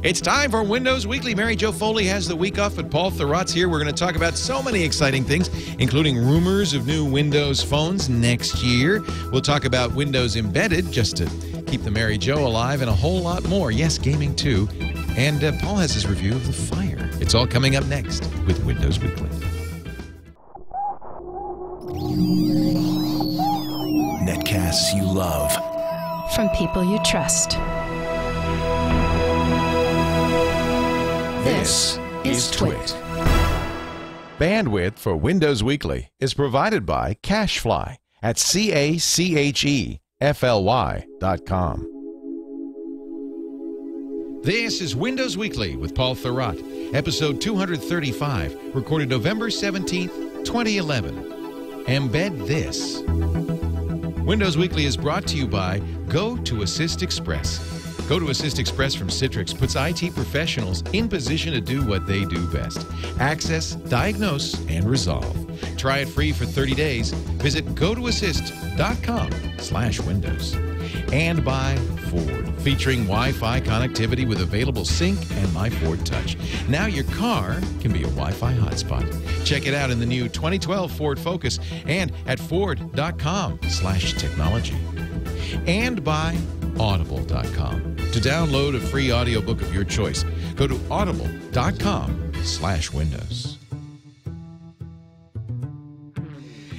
It's time for Windows Weekly. Mary Jo Foley has the week off, but Paul Thurrott's here. We're going to talk about so many exciting things, including rumors of new Windows phones next year. We'll talk about Windows Embedded, just to keep the Mary Jo alive, and a whole lot more. Yes, gaming too. And Paul has his review of the Fire. It's all coming up next with Windows Weekly. Netcasts you love. From people you trust. This is TWiT. Bandwidth for Windows Weekly is provided by Cachefly at CACHEFLY.com. This is Windows Weekly with Paul Thurrott, episode 235, recorded November 17th, 2011. Embed this. Windows Weekly is brought to you by Go to Assist Express. Go to Assist Express from Citrix puts IT professionals in position to do what they do best: access, diagnose, and resolve. Try it free for 30 days. Visit gotoassist.com/Windows. And by Ford, featuring Wi-Fi connectivity with available Sync and My Ford Touch. Now your car can be a Wi-Fi hotspot. Check it out in the new 2012 Ford Focus and at Ford.com/technology. And by Audible.com. To download a free audiobook of your choice, go to audible.com/Windows.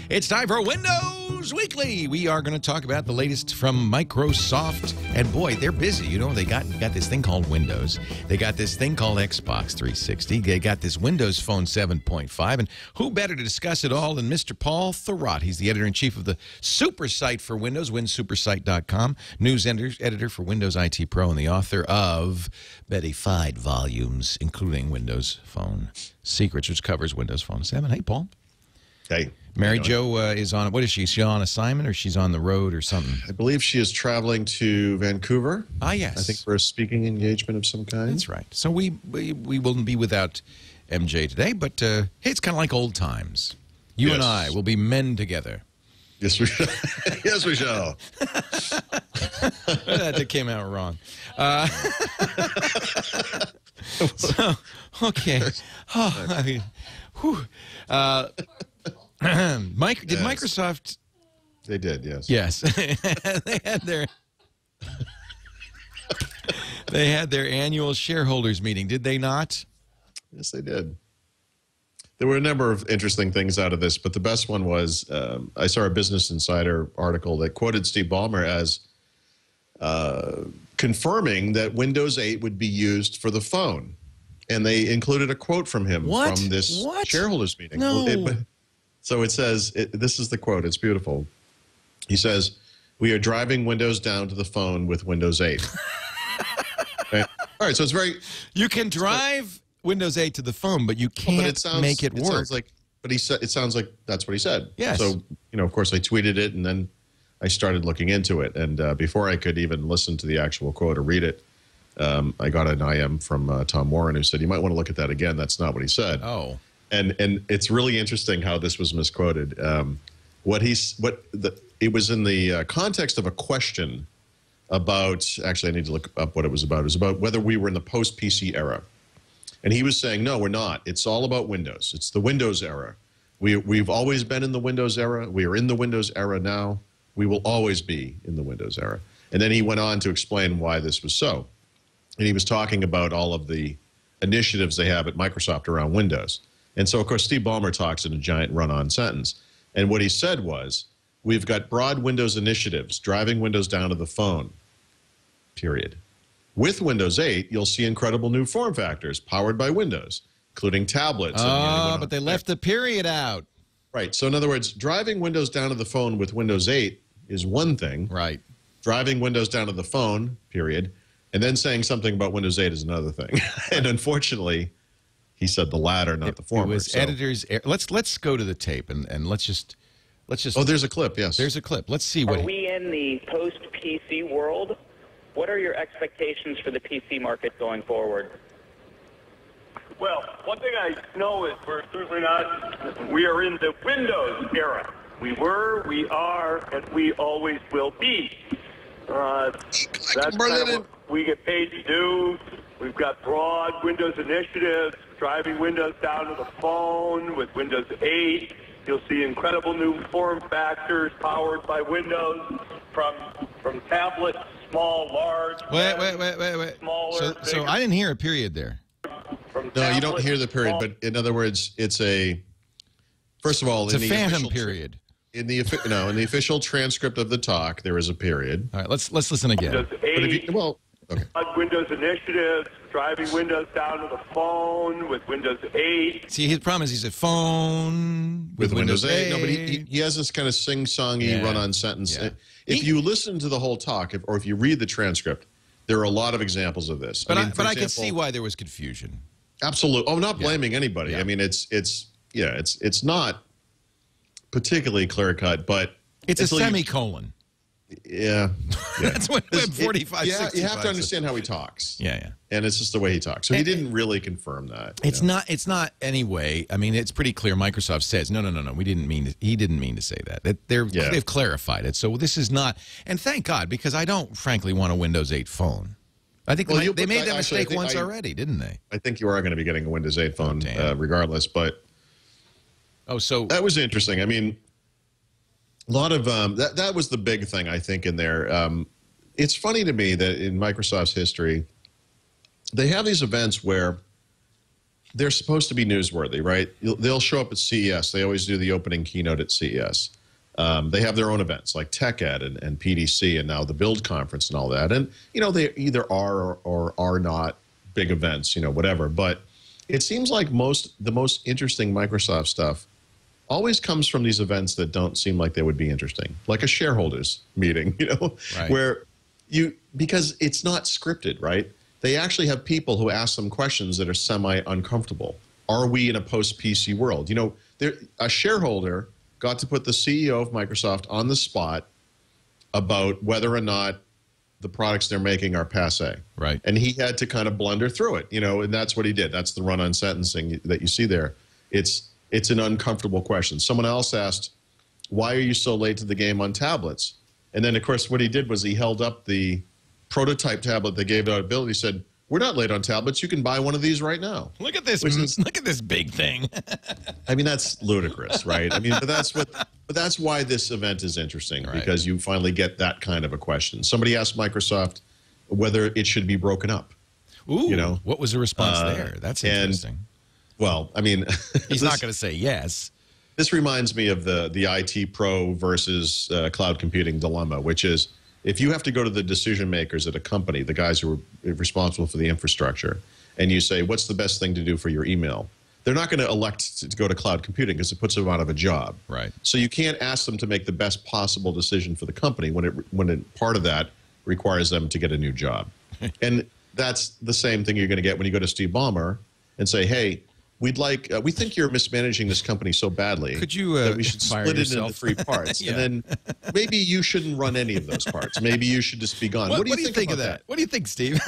It's time for Windows Weekly. We are going to talk about the latest from Microsoft. And boy, they're busy. You know, they got this thing called Windows. They got this thing called Xbox 360. They got this Windows Phone 7.5. And who better to discuss it all than Mr. Paul Thurrott? He's the editor-in-chief of the SuperSite for Windows, winsupersite.com, news editor for Windows IT Pro, and the author of many fine volumes, including Windows Phone Secrets, which covers Windows Phone 7. Hey, Paul. Hey. Mary Jo is on, what is she? Is she on assignment or she's on the road or something? I believe she is traveling to Vancouver. Ah, yes. I think for a speaking engagement of some kind. That's right. So we will be without MJ today, but hey, it's kind of like old times. You and I will be men together. Yes, we shall. Yes, we shall. That came out wrong. So, okay. Oh, I mean, whew. Did Microsoft? They did, yes. Yes, they had their annual shareholders meeting. Did they not? Yes, they did. There were a number of interesting things out of this, but the best one was I saw a Business Insider article that quoted Steve Ballmer as confirming that Windows 8 would be used for the phone, and they included a quote from him from this shareholders meeting. No. So it says, this is the quote, it's beautiful. He says, "We are driving Windows down to the phone with Windows 8. Okay? All right, so it's very... You can drive Windows 8 to the phone, but you can't make it work. Sounds like, but he said, it sounds like that's what he said. Yes. So, you know, of course, I tweeted it, and then I started looking into it. And before I could even listen to the actual quote or read it, I got an IM from Tom Warren who said, you might want to look at that again. That's not what he said. Oh. And it's really interesting how this was misquoted. It was in the context of a question about, actually I need to look up what it was about. It was about whether we were in the post-PC era. And he was saying, no, we're not. It's all about Windows. It's the Windows era. We've always been in the Windows era. We are in the Windows era now. We will always be in the Windows era. And then he went on to explain why this was so. And he was talking about all of the initiatives they have at Microsoft around Windows. And so, of course, Steve Ballmer talks in a giant run-on sentence. And what he said was, we've got broad Windows initiatives, driving Windows down to the phone, period. With Windows 8, you'll see incredible new form factors powered by Windows, including tablets. Oh, but they left the period out. Right. So, in other words, driving Windows down to the phone with Windows 8 is one thing. Right. Driving Windows down to the phone, period. And then saying something about Windows 8 is another thing. And unfortunately... He said the latter, not the former. It was editors. Let's go to the tape and let's just. Oh, there's a clip. Yes, there's a clip. Let's see what. Are we in the post-PC world? What are your expectations for the PC market going forward? Well, one thing I know is we're certainly not. We are in the Windows era. We were, we are, and we always will be. That's kind of what we get paid to do. We've got broad Windows initiatives, driving Windows down to the phone with Windows 8. You'll see incredible new form factors powered by Windows from tablets, small, large. Wait. Smaller, So I didn't hear a period there. No, you don't hear the period, but in other words, it's a, first of all, It's a phantom period. In the official transcript of the talk, there is a period. All right, let's listen again. Windows 8, Okay. Windows initiatives, driving Windows down to the phone with Windows 8. See, his problem is he said phone With Windows 8. No, but he has this kind of sing-songy run-on sentence. Yeah. If you listen to the whole talk, or if you read the transcript, there are a lot of examples of this. But for I can example, see why there was confusion. Absolutely. Oh, I'm not blaming anybody. Yeah. I mean, it's not particularly clear-cut, but It's a semicolon. Yeah. That's what Web 45, Yeah, you have to 65 understand how he talks. Yeah. And it's just the way he talks. So he didn't really confirm that. It's not anyway. I mean, it's pretty clear. Microsoft says, no. We didn't mean he didn't mean to say that. They've clarified it. So this is not, and thank God, because I don't frankly want a Windows 8 phone. I think they made that mistake once already, didn't they? I think you are going to be getting a Windows 8 phone regardless, but so that was interesting. I mean, a lot of that was the big thing, I think, in there. It's funny to me that in Microsoft's history, they have these events where they're supposed to be newsworthy, right? They'll show up at CES. They always do the opening keynote at CES. They have their own events like TechEd and PDC and now the Build Conference and all that. And, they either are or are not big events, whatever. But it seems like the most interesting Microsoft stuff always comes from these events that don't seem like they would be interesting, like a shareholders meeting, right. where because it's not scripted, right? They actually have people who ask them questions that are semi-uncomfortable. Are we in a post-PC world? A shareholder got to put the CEO of Microsoft on the spot about whether or not the products they're making are passé. Right. And he had to kind of blunder through it, and that's what he did. That's the run-on sentencing that you see there. It's an uncomfortable question. Someone else asked, why are you so late to the game on tablets? And then, of course, what he did was he held up the prototype tablet they gave out. Bill, he said, we're not late on tablets. You can buy one of these right now. Look at this. Look at this big thing. I mean, that's ludicrous, right? I mean, but that's why this event is interesting, right. Because you finally get that kind of a question. Somebody asked Microsoft whether it should be broken up. Ooh, what was the response there? That's interesting. Well, I mean, he's not going to say yes. This reminds me of the IT pro versus cloud computing dilemma, which is if you have to go to the decision makers at a company, the guys who are responsible for the infrastructure, and you say, what's the best thing to do for your email? They're not going to elect to go to cloud computing because it puts them out of a job. Right. So you can't ask them to make the best possible decision for the company when part of that requires them to get a new job. And that's the same thing you're going to get when you go to Steve Ballmer and say, hey, we think you're mismanaging this company so badly Could you, that we should fire split yourself? it into 3 parts. Yeah. And then maybe you shouldn't run any of those parts. Maybe you should just be gone. What do you think about of that? What do you think, Steve?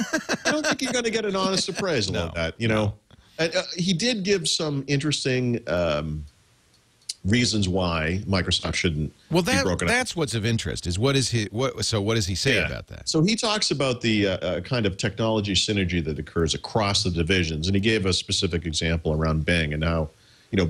I don't think you're going to get an honest appraisal of that. And, he did give some interesting reasons why Microsoft shouldn't be broken up. That's what's of interest. Is what does he say about that? So he talks about the kind of technology synergy that occurs across the divisions, and he gave a specific example around Bing and how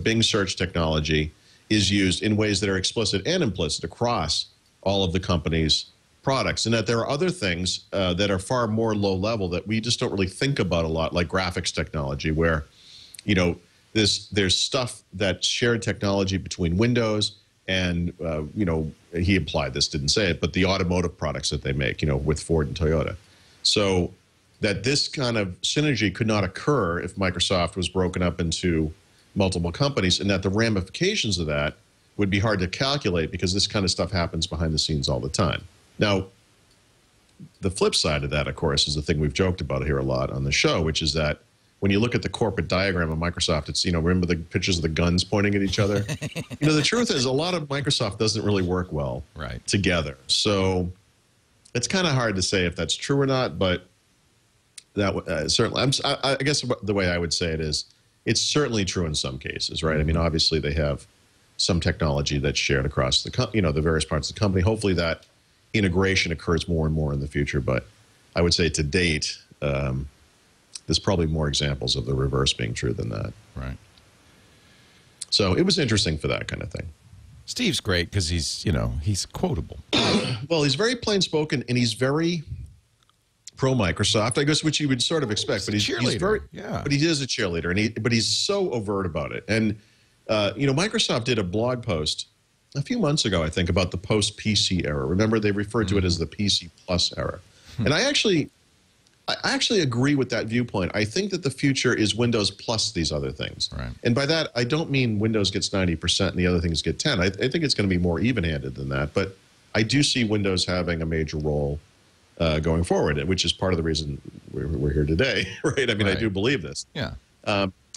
Bing search technology is used in ways that are explicit and implicit across all of the company's products, and that there are other things that are far more low level that we just don't really think about a lot, like graphics technology, where there's stuff that's shared technology between Windows and, he implied this, didn't say it, but the automotive products that they make, with Ford and Toyota. So that this kind of synergy could not occur if Microsoft was broken up into multiple companies, and that the ramifications of that would be hard to calculate because this kind of stuff happens behind the scenes all the time. Now, the flip side of that, of course, is the thing we've joked about here a lot on the show, which is that when you look at the corporate diagram of Microsoft, it's, remember the pictures of the guns pointing at each other? The truth is a lot of Microsoft doesn't really work well together. So it's kind of hard to say if that's true or not, but that certainly, I guess the way I would say it is, it's certainly true in some cases, right? I mean, obviously they have some technology that's shared across the the various parts of the company. Hopefully that integration occurs more and more in the future, but I would say to date, there's probably more examples of the reverse being true than that. Right. So it was interesting for that kind of thing. Steve's great because he's, you know, he's quotable. Well, he's very plain spoken and he's very pro Microsoft, I guess, which you would sort of expect. But he's very, yeah. But he is a cheerleader, and but he's so overt about it. And you know, Microsoft did a blog post a few months ago, I think, about the post-PC era. Remember, they referred to it as the PC Plus era. And I actually agree with that viewpoint. I think that the future is Windows plus these other things. Right. And by that, I don't mean Windows gets 90% and the other things get 10. I think it's going to be more even-handed than that. But I do see Windows having a major role going forward, which is part of the reason we're here today, right? I mean, Right. I do believe this. Yeah.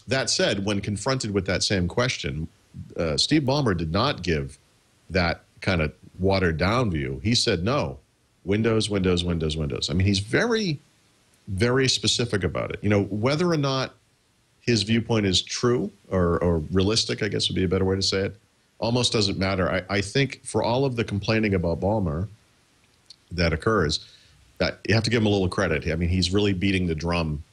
That said, when confronted with that same question, Steve Ballmer did not give that kind of watered-down view. He said, no, Windows, Windows, Windows, Windows. I mean, he's very, very specific about it. You know, whether or not his viewpoint is true or realistic, I guess would be a better way to say it, almost doesn't matter. I think for all of the complaining about Ballmer that occurs, that you have to give him a little credit. I mean, he's really beating the drum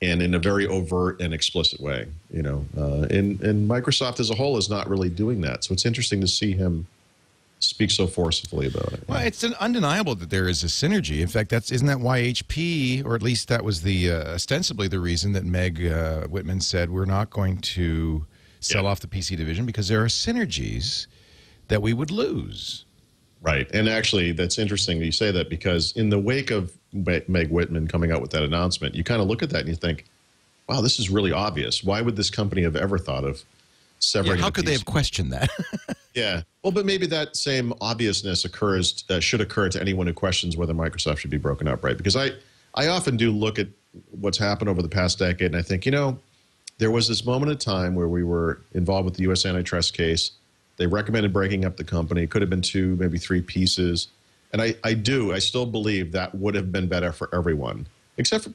and in a very overt and explicit way, you know. And Microsoft as a whole is not really doing that. So it's interesting to see him speak so forcefully about it. Well, it's undeniable that there is a synergy. In fact, isn't that why HP, or at least that was the ostensibly the reason that Meg Whitman said we're not going to sell off the PC division because there are synergies that we would lose. Right. And actually, that's interesting that you say that, because in the wake of Meg Whitman coming out with that announcement, you kind of look at that and you think, wow, this is really obvious. Why would this company have ever thought of severing? Yeah, how could they have questioned that? Yeah. Well, but maybe that same obviousness should occur to anyone who questions whether Microsoft should be broken up, right? Because I often do look at what's happened over the past decade, and I think, you know, there was this moment of time where we were involved with the U.S. antitrust case. They recommended breaking up the company. It could have been 2, maybe 3 pieces. And I still believe that would have been better for everyone, except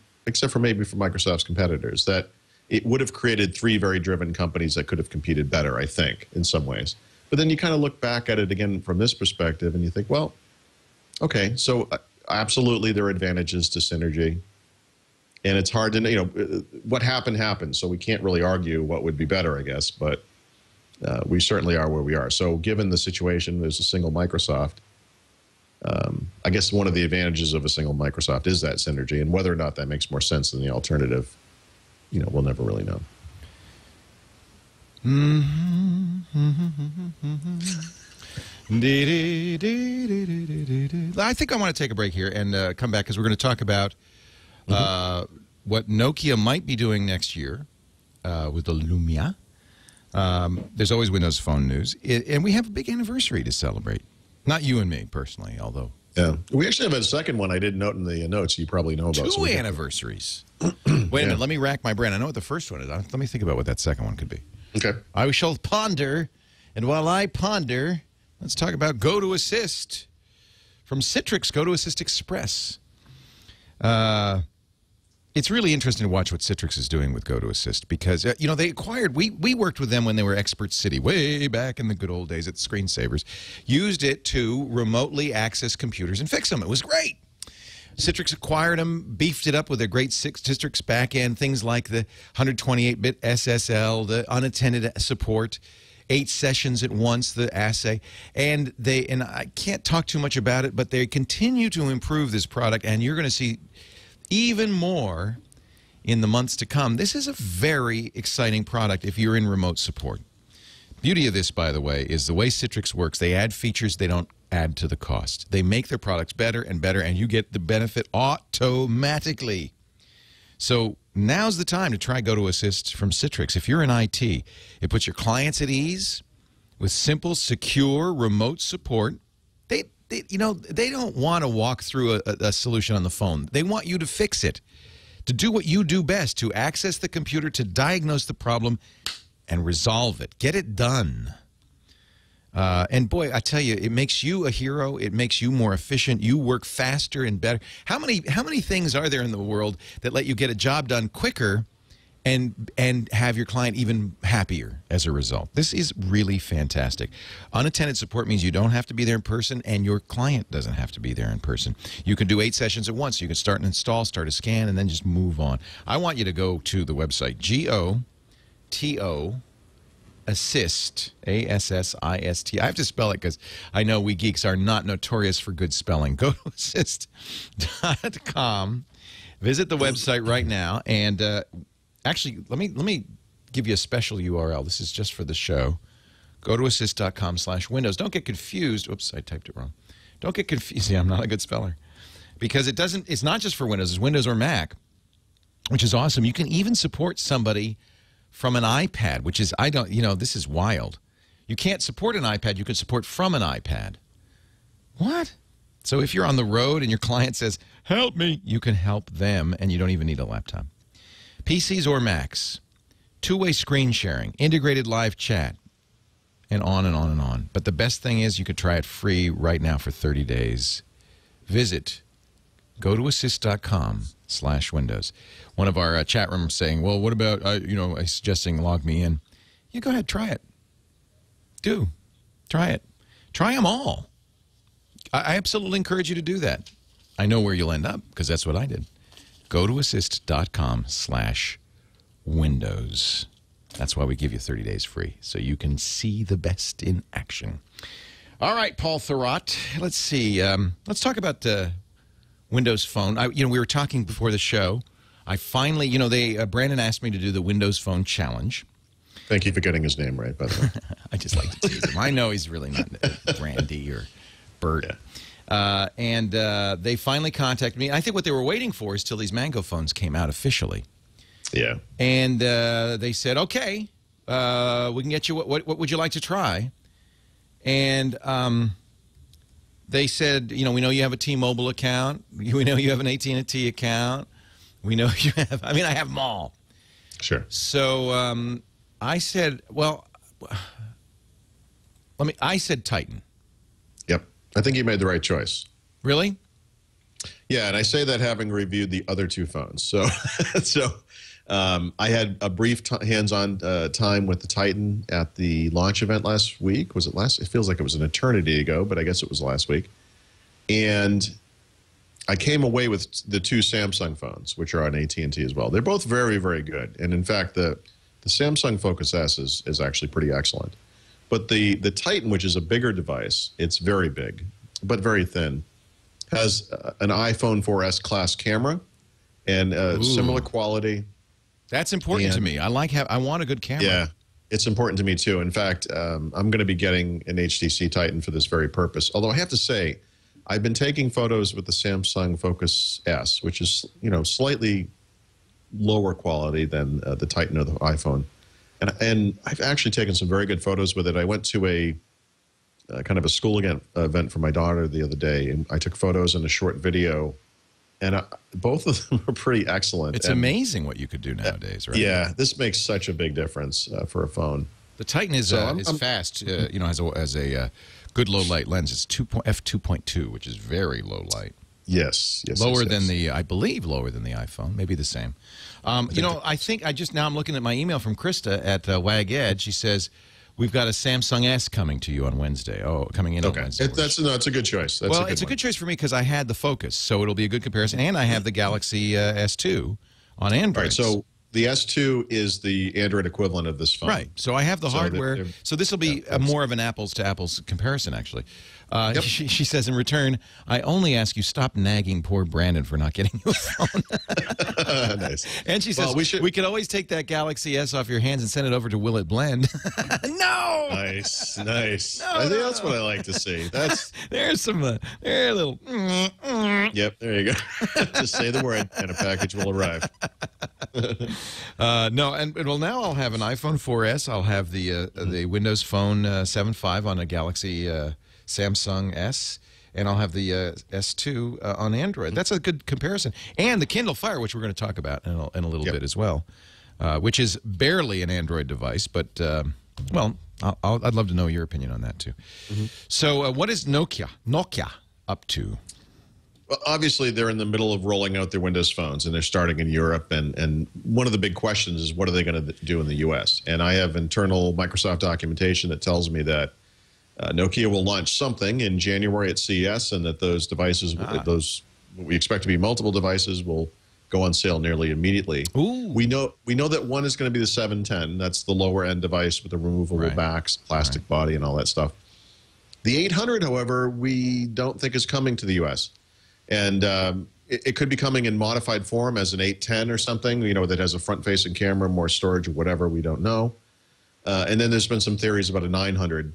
for maybe for Microsoft's competitors, that it would have created 3 very driven companies that could have competed better, I think, in some ways. But then you kind of look back at it again from this perspective and you think, well, okay, so absolutely there are advantages to synergy. And it's hard to, you know, what happened, so we can't really argue what would be better, I guess, but we certainly are where we are. So given the situation, there's a single Microsoft. I guess one of the advantages of a single Microsoft is that synergy, and whether or not that makes more sense than the alternative, you know, we'll never really know. I think I want to take a break here and come back because we're going to talk about what Nokia might be doing next year with the Lumia. There's always Windows Phone news, and we have a big anniversary to celebrate. Not you and me personally, although. Yeah, we actually have a second one I didn't note in the notes. You probably know about 2 anniversaries. Wait a minute, let me rack my brain. I know what the first one is. Let me think about what that second one could be. Okay. I shall ponder, and while I ponder, let's talk about Go to Assist from Citrix. Go to Assist Express. It's really interesting to watch what Citrix is doing with Go to Assist because, you know, they acquired, we worked with them when they were Expert City, way back in the good old days at Screensavers, used it to remotely access computers and fix them. It was great. Citrix acquired them, beefed it up with their great Citrix backend, things like the 128-bit SSL, the unattended support, 8 sessions at once, the assay. And I can't talk too much about it, but they continue to improve this product, and you're going to see even more in the months to come. This is a very exciting product if you're in remote support. Beauty of this, by the way, is the way Citrix works. They add features they don't add to the cost. They make their products better and better, and you get the benefit automatically. So now's the time to try Go to Assist from Citrix. If you're in IT, it puts your clients at ease with simple, secure, remote support. You know, they don't want to walk through a solution on the phone. They want you to fix it, to do what you do best, to access the computer, to diagnose the problem, and resolve it. Get it done. And boy, I tell you, it makes you a hero. It makes you more efficient. You work faster and better. How many things are there in the world that let you get a job done quicker and have your client even happier as a result. This is really fantastic. Unattended support means you don't have to be there in person, and your client doesn't have to be there in person. You can do 8 sessions at once. You can start and install, start a scan, and then just move on. I want you to go to the website, GOTO Assist, ASSIST. I have to spell it because I know we geeks are not notorious for good spelling. Go to assist.com. Visit the website right now, and actually, let me give you a special URL. This is just for the show. Go to assist.com/Windows. Don't get confused. Oops, I typed it wrong. Don't get confused. Yeah, I'm not a good speller. Because it's not just for Windows. It's Windows or Mac, which is awesome. You can even support somebody from an iPad, which is, this is wild. You can't support an iPad. You can support from an iPad. What? So if you're on the road and your client says, help me, you can help them, and you don't even need a laptop. PCs or Macs, two-way screen sharing, integrated live chat, and on and on and on. But the best thing is you can try it free right now for 30 days. Go to assist.com/Windows. One of our chat rooms saying, well, what about, suggesting log me in. Yeah, go ahead, try it. Try it. Try them all. I absolutely encourage you to do that. I know where you'll end up because that's what I did. Go to assist.com/Windows. That's why we give you 30 days free, so you can see the best in action. All right, Paul Thurrott. Let's see. Let's talk about Windows Phone. We were talking before the show. I finally, Brandon asked me to do the Windows Phone Challenge. Thank you for getting his name right, by the way. I just like to tease him. I know he's really not Brandy or Bert. Yeah. They finally contacted me. I think what they were waiting for is till these Mango phones came out officially. Yeah. And they said, okay, we can get you, what would you like to try? And they said, we know you have a T-Mobile account. We know you have an AT&T account. We know you have, I have them all. Sure. So I said, well, I said Titan. Yep. I think you made the right choice. Really? Yeah, and I say that having reviewed the other two phones. So, I had a brief hands-on time with the Titan at the launch event last week. Was it last? It feels like it was an eternity ago, but I guess it was last week. And I came away with the two Samsung phones, which are on AT&T as well. They're both very, very good. And in fact, the Samsung Focus S is actually pretty excellent. But the Titan, which is a bigger device, it's very big, but very thin, has an iPhone 4S class camera and similar quality. That's important to me. I want a good camera. Yeah, it's important to me too. In fact, I'm going to be getting an HTC Titan for this very purpose. Although I have to say, I've been taking photos with the Samsung Focus S, which is slightly lower quality than the Titan or the iPhone, and I've actually taken some very good photos with it. I went to a kind of a school event for my daughter the other day, and I took photos and a short video. And both of them are pretty excellent. It's amazing what you could do nowadays, right? Yeah, this makes such a big difference for a phone. The Titan is fast. Has a good low light lens. It's f2.2, which is very low light. Yes. Lower than I believe lower than the iPhone. Maybe the same. I think now I'm looking at my email from Krista at Wag Ed. She says, we've got a Samsung S coming to you on Wednesday. Oh, coming in on Wednesday. It's a good choice. It's a good choice for me because I had the Focus, so it'll be a good comparison. And I have the Galaxy S2 on Android. Right, so the S2 is the Android equivalent of this phone. Right, so I have the hardware. So this will be more of an apples-to-apples comparison, actually. She says, in return, I only ask you stop nagging poor Brandon for not getting you a phone. Nice. And she says, we could always take that Galaxy S off your hands and send it over to Will It Blend. No! Nice. No, That's what I like to see. There's some, they're a little... Yep, there you go. Just say the word and a package will arrive. Now I'll have an iPhone 4S. I'll have the Windows Phone 7.5 on a Galaxy Samsung S, and I'll have the S2 on Android. That's a good comparison. And the Kindle Fire, which we're going to talk about in a little bit as well, which is barely an Android device, but, I'd love to know your opinion on that, too. So what is Nokia up to? Obviously, they're in the middle of rolling out their Windows phones, and they're starting in Europe. And one of the big questions is, what are they going to do in the U.S.? And I have internal Microsoft documentation that tells me that Nokia will launch something in January at CES, and that those devices, those what we expect to be multiple devices, will go on sale nearly immediately. Ooh. We know that one is going to be the 710. That's the lower end device with the removable backs, plastic body, and all that stuff. The 800, however, we don't think is coming to the U.S. And it could be coming in modified form as an 810 or something, you know, that has a front-facing camera, more storage, or whatever. We don't know. And then there's been some theories about a 900,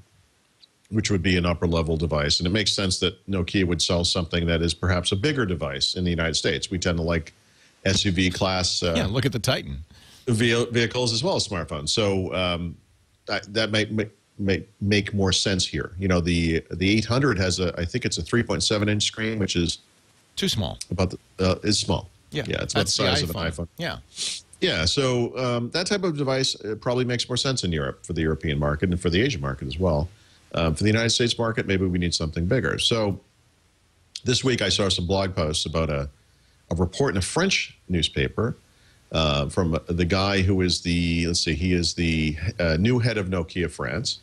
which would be an upper-level device. And it makes sense that Nokia would sell something that is perhaps a bigger device in the United States. We tend to like SUV class look at the Titan. Vehicles as well as smartphones. So that might make more sense here. You know, the 800 has I think it's a 3.7-inch screen, which is too small. About is small. Yeah, it's about the size of an iPhone. Yeah. So that type of device probably makes more sense in Europe for the European market and for the Asian market as well. For the United States market, maybe we need something bigger. So this week I saw some blog posts about a report in a French newspaper from the guy who is he is the new head of Nokia France,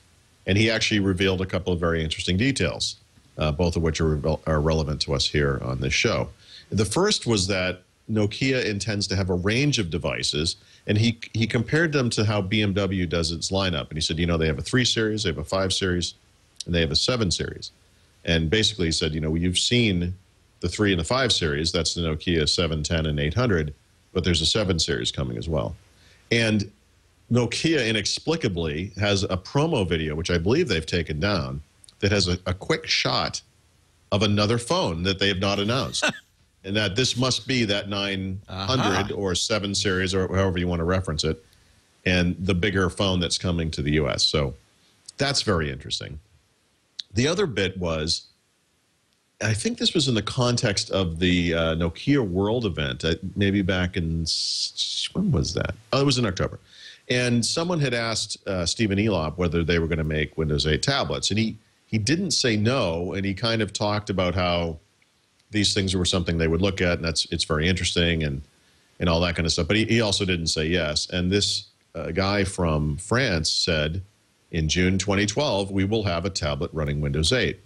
and he actually revealed a couple of very interesting details, both of which are relevant to us here on this show. The first was that Nokia intends to have a range of devices, and he compared them to how BMW does its lineup. And he said, you know, they have a 3 series, they have a 5 series, and they have a 7 series. And basically he said, you know, you've seen the 3 and the 5 series, that's the Nokia 710 and 800, but there's a 7 series coming as well. And Nokia inexplicably has a promo video, which I believe they've taken down, that has a quick shot of another phone that they have not announced. And that this must be that 900 or 7 series, or however you want to reference it, and the bigger phone that's coming to the U.S. So that's very interesting. The other bit was, I think this was in the context of the Nokia World event, maybe back in, when was that? Oh, it was in October. And someone had asked Stephen Elop whether they were going to make Windows 8 tablets. And he didn't say no, and he kind of talked about how these things were something they would look at, and it's very interesting and all that kind of stuff. But he also didn't say yes. And this guy from France said, in June 2012, we will have a tablet running Windows 8.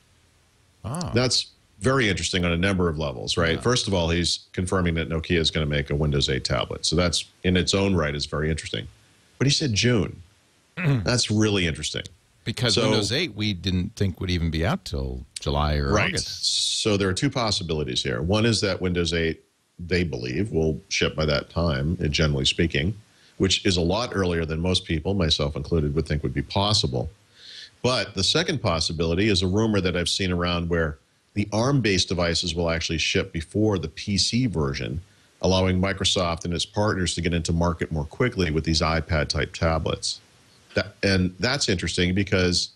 Oh. That's very interesting on a number of levels, right? Yeah. First of all, he's confirming that Nokia is going to make a Windows 8 tablet. So that's, in its own right, is very interesting. But he said June. That's really interesting. Because Windows 8, we didn't think would even be out till July or August. So there are two possibilities here. One is that Windows 8, they believe, will ship by that time, generally speaking, which is a lot earlier than most people, myself included, would think would be possible. But the second possibility is a rumor that I've seen around where the ARM-based devices will actually ship before the PC version, allowing Microsoft and its partners to get into market more quickly with these iPad-type tablets. And that's interesting because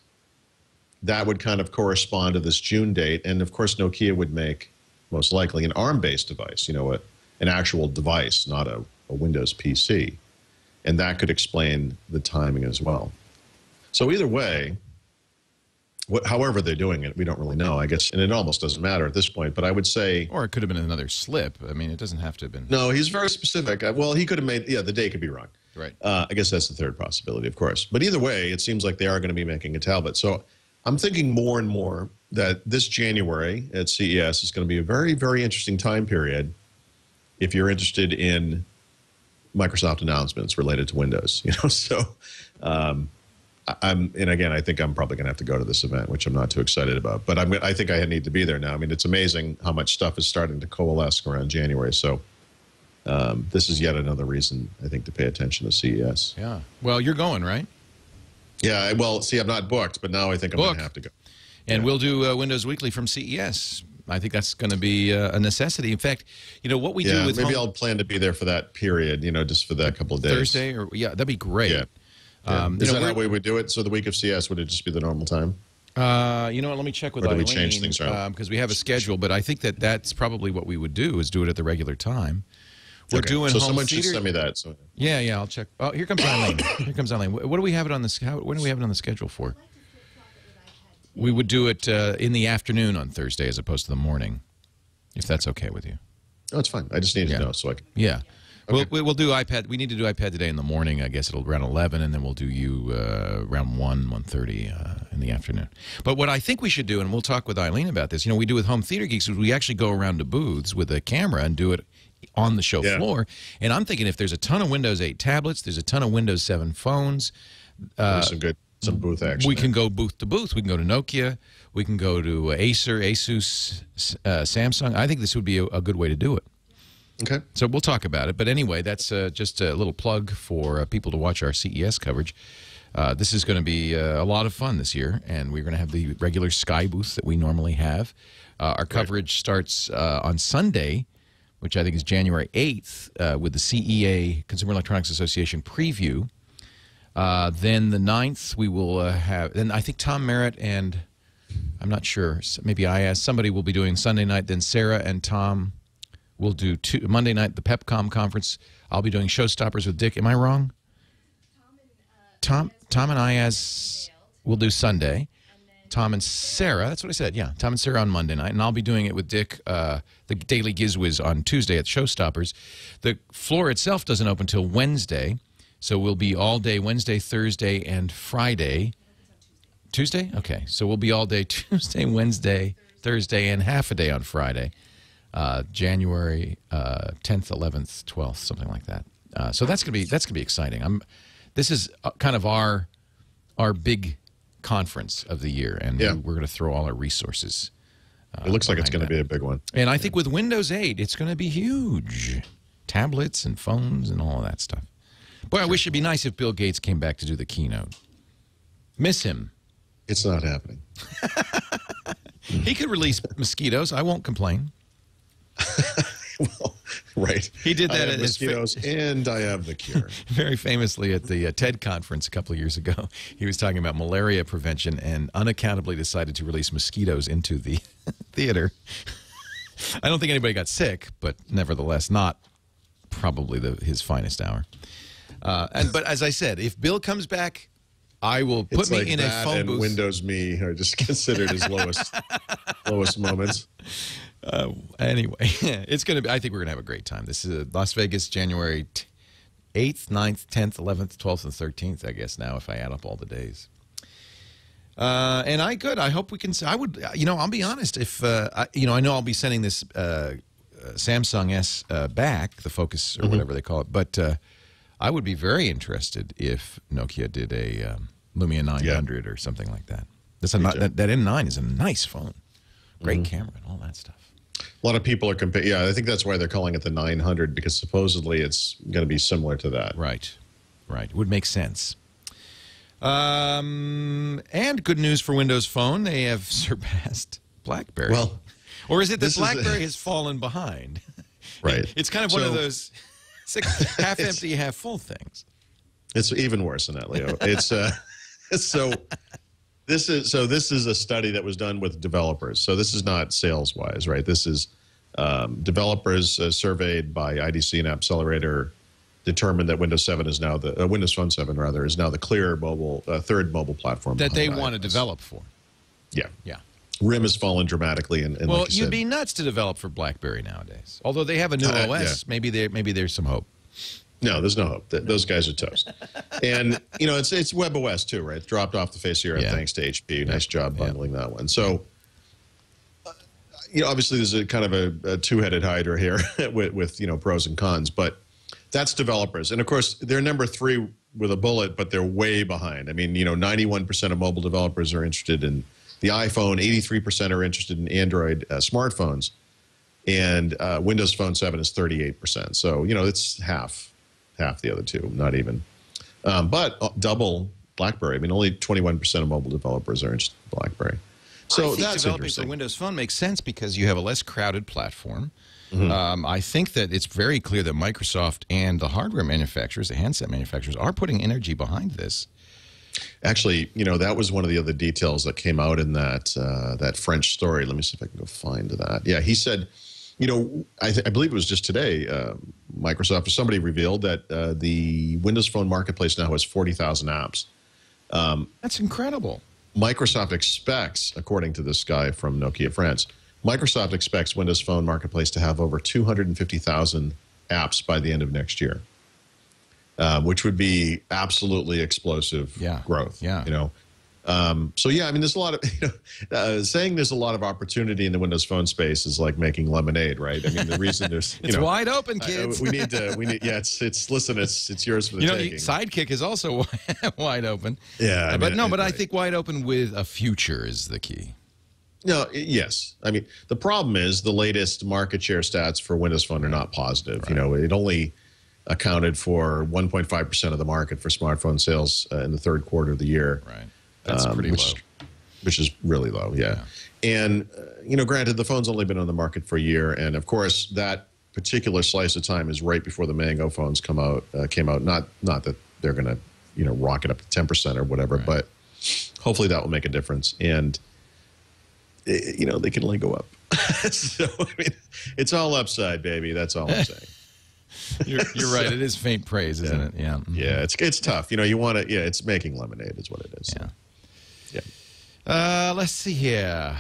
that would kind of correspond to this June date. And, of course, Nokia would make, most likely, an ARM-based device, you know, an actual device, not a Windows PC. And that could explain the timing as well. So either way, however they're doing it, we don't really know, I guess. And it almost doesn't matter at this point. But I would say... Or it could have been another slip. I mean, it doesn't have to have been... No, he's very specific. Well, he could have made... Yeah, the date could be wrong. Right. I guess that's the third possibility, of course. But either way, it seems like they are going to be making a tablet. So I'm thinking more and more that this January at CES is going to be a very, very interesting time period if you're interested in Microsoft announcements related to Windows. You know, so and again, I think I'm probably going to have to go to this event, which I'm not too excited about. But I think I need to be there now. I mean, it's amazing how much stuff is starting to coalesce around January. So this is yet another reason, I think, to pay attention to CES. Yeah. Well, you're going, right? Yeah. Well, see, I'm not booked, but now I think I'm going to have to go. And we'll do Windows Weekly from CES. I think that's going to be a necessity. In fact, you know, what we do with... maybe I'll plan to be there for that period, you know, just for that couple of days. Thursday? That'd be great. Yeah. Is that how we would do it? So the week of CES, would it just be the normal time? You know what, let me check with Eileen. Or do we change things around? Because we have a schedule, but I think that's probably what we would do, is do it at the regular time. We're doing so home someone theater. should send me that. So. Yeah, I'll check. Oh, here comes Eileen. Here comes Eileen. What do we have it on the? When do we have it on the schedule for? We would do it in the afternoon on Thursday as opposed to the morning. if that's okay with you. Oh, it's fine. I just need to know so I can. Yeah. Okay. We'll do iPad. We need to do iPad today in the morning. I guess it'll around 11, and then we'll do you around 1:30 in the afternoon. But what I think we should do, and we'll talk with Eileen about this, we do with Home Theater Geeks, is we actually go around to booths with a camera and do it on the show floor. And I'm thinking if there's a ton of Windows 8 tablets, there's a ton of Windows 7 phones. There's some booth action. We can go booth to booth. We can go to Nokia. We can go to Acer, Asus, Samsung. I think this would be a good way to do it. Okay. So we'll talk about it. But anyway, that's just a little plug for people to watch our CES coverage. This is going to be a lot of fun this year, and we're going to have the regular Sky booth that we normally have. Our coverage starts on Sunday, which I think is January 8th, with the CEA, Consumer Electronics Association preview. Then the 9th, we will have, then I think Tom Merritt and, I'm not sure, maybe I asked, somebody will be doing Sunday night, then Sarah and Tom will do Monday night, the PepCom conference. I'll be doing Showstoppers with Dick. Am I wrong? Tom and Ayaz will do Sunday. Tom and Sarah, that's what I said, yeah. Tom and Sarah on Monday night, and I'll be doing it with Dick, the Daily Gizwiz on Tuesday at Showstoppers. The floor itself doesn't open until Wednesday, so we'll be all day Wednesday, Thursday, and Friday. Tuesday? Okay, so we'll be all day Tuesday, Wednesday, Thursday, and half a day on Friday. January 10th, 11th, 12th, something like that. So that's gonna be exciting. This is kind of our big conference of the year, and we're going to throw all our resources. It looks like it's going to be a big one. And I think with Windows 8, it's going to be huge. Tablets and phones and all of that stuff. Boy, I wish it'd be nice if Bill Gates came back to do the keynote. Miss him. It's not happening. He could release mosquitoes. I won't complain. Well, right. He did that I have mosquitoes, and I have the cure. Very famously at the TED conference a couple of years ago, he was talking about malaria prevention and unaccountably decided to release mosquitoes into the theater. I don't think anybody got sick, but nevertheless, not probably his finest hour. But as I said, if Bill comes back, I will put me in a phone booth. Windows Me are just considered his lowest moments. Anyway, it's going to be, I think we're going to have a great time. This is Las Vegas, January 8th, 9th, 10th, 11th, 12th, and 13th, I guess now, if I add up all the days. And I hope we can, I'll be honest, if, I know I'll be sending this Samsung S back, the Focus or whatever they call it, but I would be very interested if Nokia did a Lumia 900 or something like that. That N9 is a nice phone. Great camera and all that stuff. A lot of people are comparing. Yeah, I think that's why they're calling it the 900, because supposedly it's going to be similar to that. Right. It would make sense. And good news for Windows Phone, they have surpassed BlackBerry. Well, or is it that BlackBerry has fallen behind? Right. It's kind of one of those half empty, half full things. It's even worse than that, Leo. It's This is a study that was done with developers. So this is not sales-wise, right? This is developers surveyed by IDC and AppCelerator determined that Windows 7 is now the Windows Phone 7 rather is now the clear mobile third mobile platform that they want to develop for. Yeah. Yeah. RIM has fallen dramatically, and well, like you'd be nuts to develop for BlackBerry nowadays. Although they have a new OS, maybe there's some hope. No, there's no hope. Those guys are toast. And, it's Web OS too, right? It dropped off the face of the earth thanks to HP. Nice job bundling that one. So, obviously there's a kind of a two-headed hydra here with pros and cons. But that's developers. And, of course, they're number 3 with a bullet, but they're way behind. I mean, 91% of mobile developers are interested in the iPhone. 83% are interested in Android smartphones. And Windows Phone 7 is 38%. So, it's half the other two, not even. But double BlackBerry. I mean, only 21% of mobile developers are interested in BlackBerry. So that's developing for Windows Phone makes sense because you have a less crowded platform. I think that it's very clear that Microsoft and the hardware manufacturers, the handset manufacturers, are putting energy behind this. Actually, that was one of the other details that came out in that French story. Let me see if I can go find that. Yeah, he said, I believe it was just today, Microsoft or somebody revealed that the Windows Phone marketplace now has 40,000 apps. That's incredible. Microsoft expects, according to this guy from Nokia France, Microsoft expects Windows Phone Marketplace to have over 250,000 apps by the end of next year, which would be absolutely explosive growth. Yeah. You know, so yeah, I mean, there's a lot of saying there's a lot of opportunity in the Windows Phone space is like making lemonade, right? I mean, the reason there's it's wide open, kids. We need yeah, it's yours for the taking. Sidekick is also wide open. Yeah, but I think wide open with a future is the key. No, yes. I mean, the problem is the latest market share stats for Windows Phone are not positive. Right. You know, it only accounted for 1.5% of the market for smartphone sales in the third quarter of the year. Right. That's pretty low. Which is really low, yeah. And, you know, granted, the phone's only been on the market for a year. And, of course, that particular slice of time is right before the Mango phones came out. Not that they're going to, you know, rocket up to 10% or whatever, but hopefully that will make a difference. And, you know, they can only go up. So, I mean, it's all upside, baby. That's all I'm saying. You're right. It is faint praise, isn't it? Yeah. Yeah, it's tough. You know, you want to, it's making lemonade is what it is. Yeah. Yeah. Let's see here.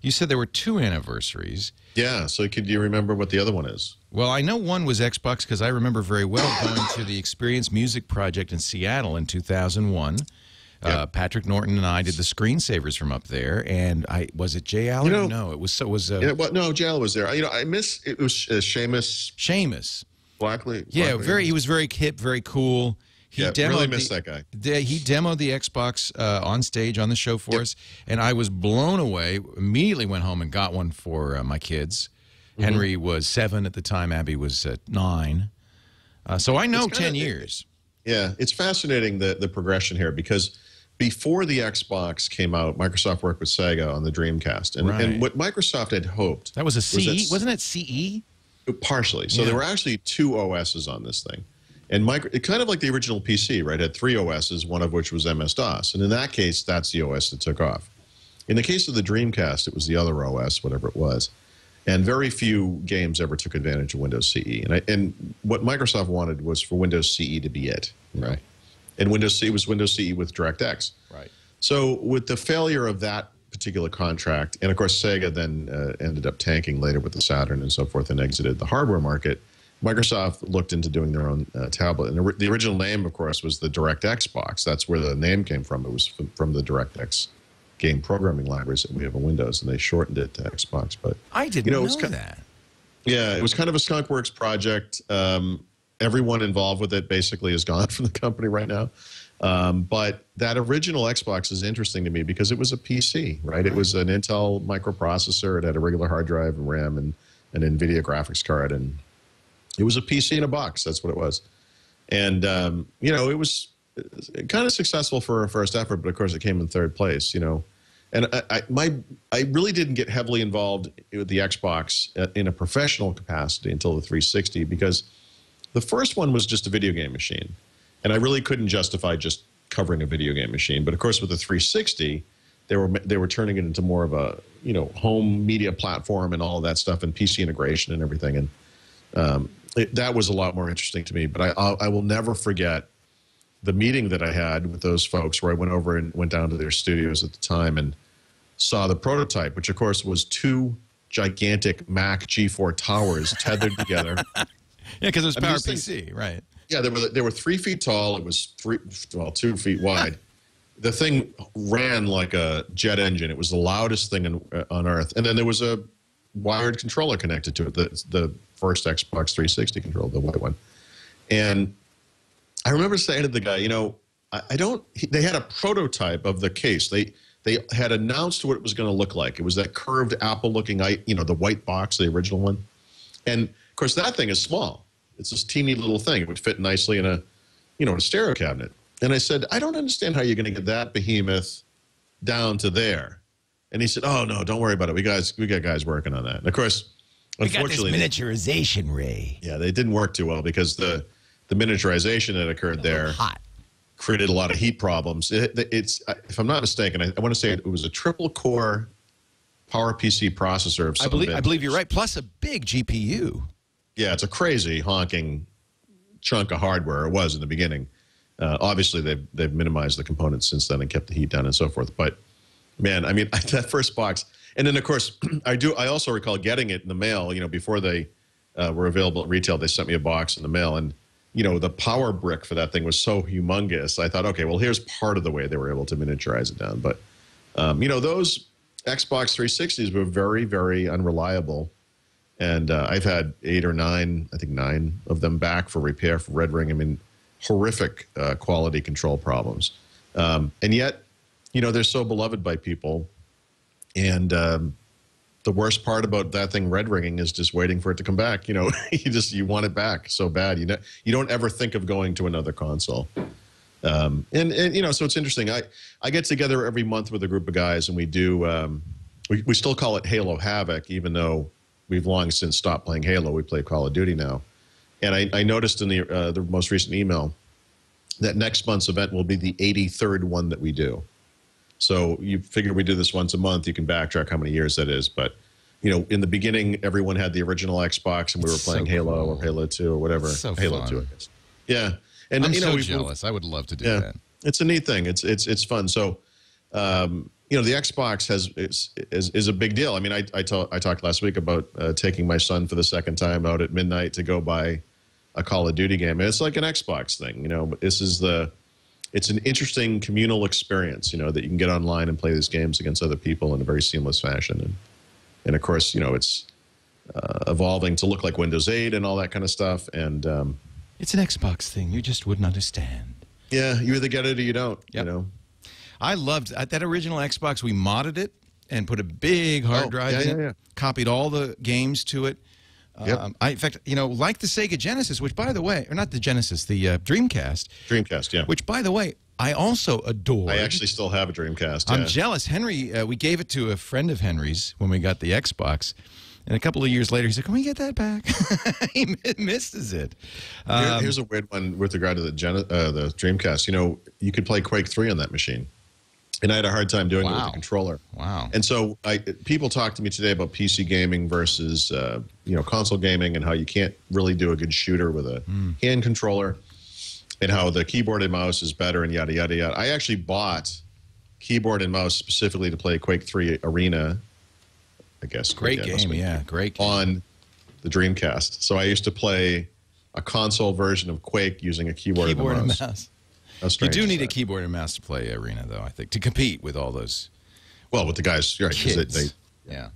You said there were 2 anniversaries. Yeah. So do you remember what the other one is? Well, I know one was Xbox because I remember very well going to the Experience Music Project in Seattle in 2001. Yep. Patrick Norton and I did the screensavers from up there, and was it Jay Allen? You know, no, it was no, Jay Allen was there. You know, it was Seamus Blackley. Yeah, he was very hip, very cool. He really missed that guy. He demoed the Xbox on stage on the show for us, and I was blown away. Immediately went home and got one for my kids. Henry was 7 at the time. Abby was 9. So I know 10 years. Yeah, it's fascinating the progression here because before the Xbox came out, Microsoft worked with Sega on the Dreamcast. And what Microsoft had hoped... That was a CE? Wasn't it CE? Partially. So there were actually 2 OSs on this thing. And it kind of like the original PC, right? It had 3 OSs, one of which was MS-DOS. And in that case, that's the OS that took off. In the case of the Dreamcast, it was the other OS, whatever it was. And very few games ever took advantage of Windows CE. And what Microsoft wanted was for Windows CE to be it. Right. And Windows CE was Windows CE with DirectX. Right. So with the failure of that particular contract, and of course Sega then ended up tanking later with the Saturn and so forth and exited the hardware market, Microsoft looked into doing their own tablet. And the original name, of course, was the DirectX box. That's where the name came from. It was from the DirectX game programming libraries that we have on Windows, and they shortened it to Xbox. But I didn't know that. Yeah, it was kind of a skunkworks project. Everyone involved with it basically is gone from the company right now. But that original Xbox is interesting to me because it was a PC, right? It was an Intel microprocessor. It had a regular hard drive and RAM and an NVIDIA graphics card. And it was a PC in a box. That's what it was. And, you know, it was kind of successful for a first effort, but of course it came in 3rd place, you know. And I really didn't get heavily involved with the Xbox in a professional capacity until the 360 because the first one was just a video game machine. And I really couldn't justify just covering a video game machine. But of course, with the 360, they were turning it into more of a, you know, home media platform and all of that stuff and PC integration and everything. And that was a lot more interesting to me. But I will never forget the meeting that I had with those folks where I went over and went down to their studios at the time and saw the prototype, which of course was 2 gigantic Mac G4 towers tethered together. Yeah, because it was PowerPC, right? Yeah, they were 3 feet tall. It was 2 feet wide. The thing ran like a jet engine. It was the loudest thing on Earth. And then there was a wired controller connected to it. The first Xbox 360 controller, the white one. And I remember saying to the guy, you know, they had a prototype of the case. They had announced what it was going to look like. It was that curved Apple-looking, you know, the white box, the original one. And of course, that thing is small. It's this teeny little thing. It would fit nicely in a, you know, a stereo cabinet. And I said, I don't understand how you're going to get that behemoth down to there. And he said, oh, no, don't worry about it. We got guys working on that. And of course, unfortunately, we got this miniaturization, Ray. Yeah, they didn't work too well because the miniaturization that occurred there created a lot of heat problems. It's, if I'm not mistaken, I want to say it was a triple-core PowerPC processor of some I believe you're right, plus a big GPU. Yeah, it's a crazy honking chunk of hardware. It was in the beginning. Obviously, they've minimized the components since then and kept the heat down and so forth. But, man, I mean, that first box, And then, of course, I also recall getting it in the mail, before they were available at retail. They sent me a box in the mail, and the power brick for that thing was so humongous. I thought, okay, well, here's part of the way they were able to miniaturize it down. But, those Xbox 360s were very, very unreliable. And I've had 8 or 9, I think 9 of them back for repair for red ring. I mean, horrific quality control problems. And yet, they're so beloved by people. And the worst part about that thing red ringing is just waiting for it to come back. You want it back so bad. You don't ever think of going to another console. So it's interesting. I get together every month with a group of guys, and we do we still call it Halo Havoc, even though we've long since stopped playing Halo. We play Call of Duty now. And I noticed in the most recent email that next month's event will be the 83rd one that we do. So you figure we do this once a month. You can backtrack how many years that is. But, in the beginning, everyone had the original Xbox, and we were playing Halo or Halo 2 or whatever. So Halo fun. 2, I guess. Yeah. And, I'm so jealous. I would love to do that. It's a neat thing. It's fun. So, the Xbox is a big deal. I mean, I talked last week about taking my son for the second time out at midnight to go buy a Call of Duty game. And it's like an Xbox thing, But it's an interesting communal experience, that you can get online and play these games against other people in a very seamless fashion. And of course, it's evolving to look like Windows 8 and all that kind of stuff. And it's an Xbox thing. You just wouldn't understand. Yeah, you either get it or you don't. Yep. I loved that original Xbox. We modded it and put a big hard drive in it, copied all the games to it. In fact, like the Sega Genesis, which, by the way, or not the Genesis, the Dreamcast. Dreamcast, yeah. Which, by the way, I also adored. I actually still have a Dreamcast. I'm jealous. Henry, we gave it to a friend of Henry's when we got the Xbox. And a couple of years later, he said, can we get that back? He misses it. Here's a weird one with regard to the Dreamcast. You could play Quake 3 on that machine. And I had a hard time doing it with the controller. Wow. And so people talk to me today about PC gaming versus console gaming, and how you can't really do a good shooter with a hand controller, and how the keyboard and mouse is better, and yada, yada, yada. I actually bought keyboard and mouse specifically to play Quake 3 Arena, I guess. Great game, yeah. Great game. On the Dreamcast. So I used to play a console version of Quake using a keyboard and mouse. You do need a keyboard and mouse to play Arena, though, I think, to compete with all those. Well, with the guys, right? Kids. Yeah.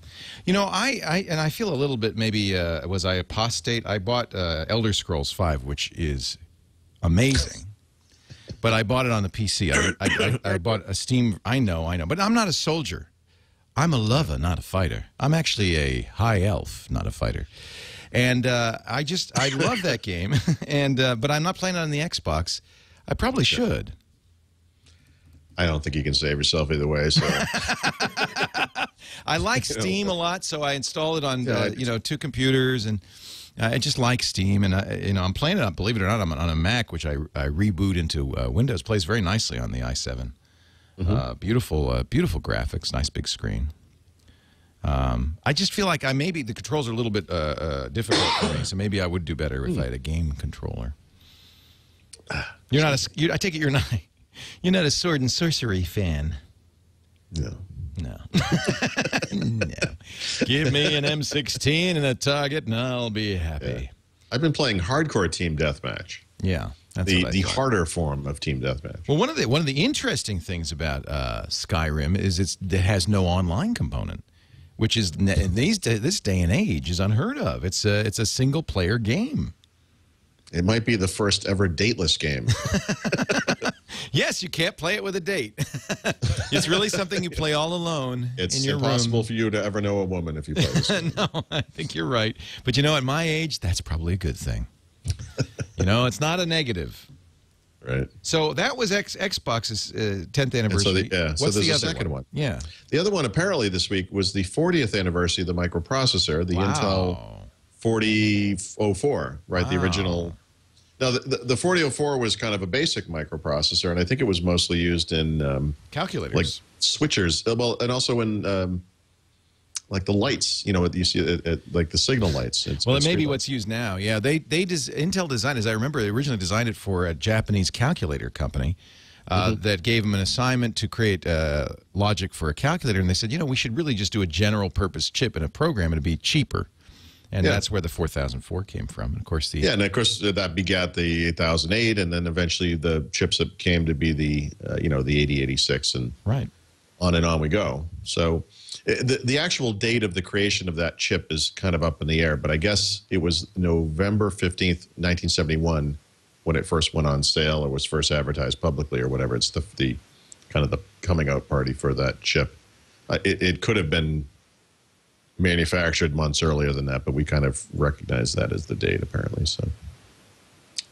I feel a little bit, maybe, was I apostate? I bought Elder Scrolls V, which is amazing. But I bought it on the PC. I bought a Steam. I know. But I'm not a soldier. I'm a lover, not a fighter. I'm actually a high elf, not a fighter. And I love that game. But I'm not playing it on the Xbox. I probably should. I don't think you can save yourself either way. So. I like Steam a lot, so I install it on 2 computers, and I just like Steam. And I'm playing it, believe it or not, I'm on a Mac, which I reboot into Windows. Plays very nicely on the i7. Beautiful graphics, nice big screen. I just feel like maybe the controls are a little bit difficult for me, so maybe I would do better if I had a game controller. You're not I take it you're not a sword and sorcery fan. No. No. No. Give me an M16 and a target, and I'll be happy. Yeah. I've been playing hardcore team deathmatch. Yeah, that's the harder form of team deathmatch. Well, one of the interesting things about Skyrim is it has no online component, which is in this day and age is unheard of. It's a single player game. It might be the first ever dateless game. Yes, you can't play it with a date. It's really something you play all alone in your room. It's impossible for you to ever know a woman if you play this game. No, I think you're right. But at my age, that's probably a good thing. It's not a negative. Right. So that was Xbox's 10th anniversary. So there's a second one. Yeah. The other one apparently this week was the 40th anniversary of the microprocessor, the Intel 4004, right? The original. Now, the 4004 was kind of a basic microprocessor, and I think it was mostly used in calculators, like switchers. Well, and also in like the lights. You see like the signal lights. It may be what's used now. Yeah, Intel designed, as I remember, they originally designed it for a Japanese calculator company. that gave them an assignment to create logic for a calculator, and they said, you know, we should really just do a general-purpose chip in a program, and it'd be cheaper. And that's where the 4004 came from. And of course, and of course that begat the 8008, and then eventually the chips that came to be the the 8086, and on and on we go. So the actual date of the creation of that chip is kind of up in the air, but I guess it was November 15th, 1971, when it first went on sale or was first advertised publicly or whatever. It's the kind of the coming out party for that chip. It could have been manufactured months earlier than that, but we kind of recognize that as the date apparently. So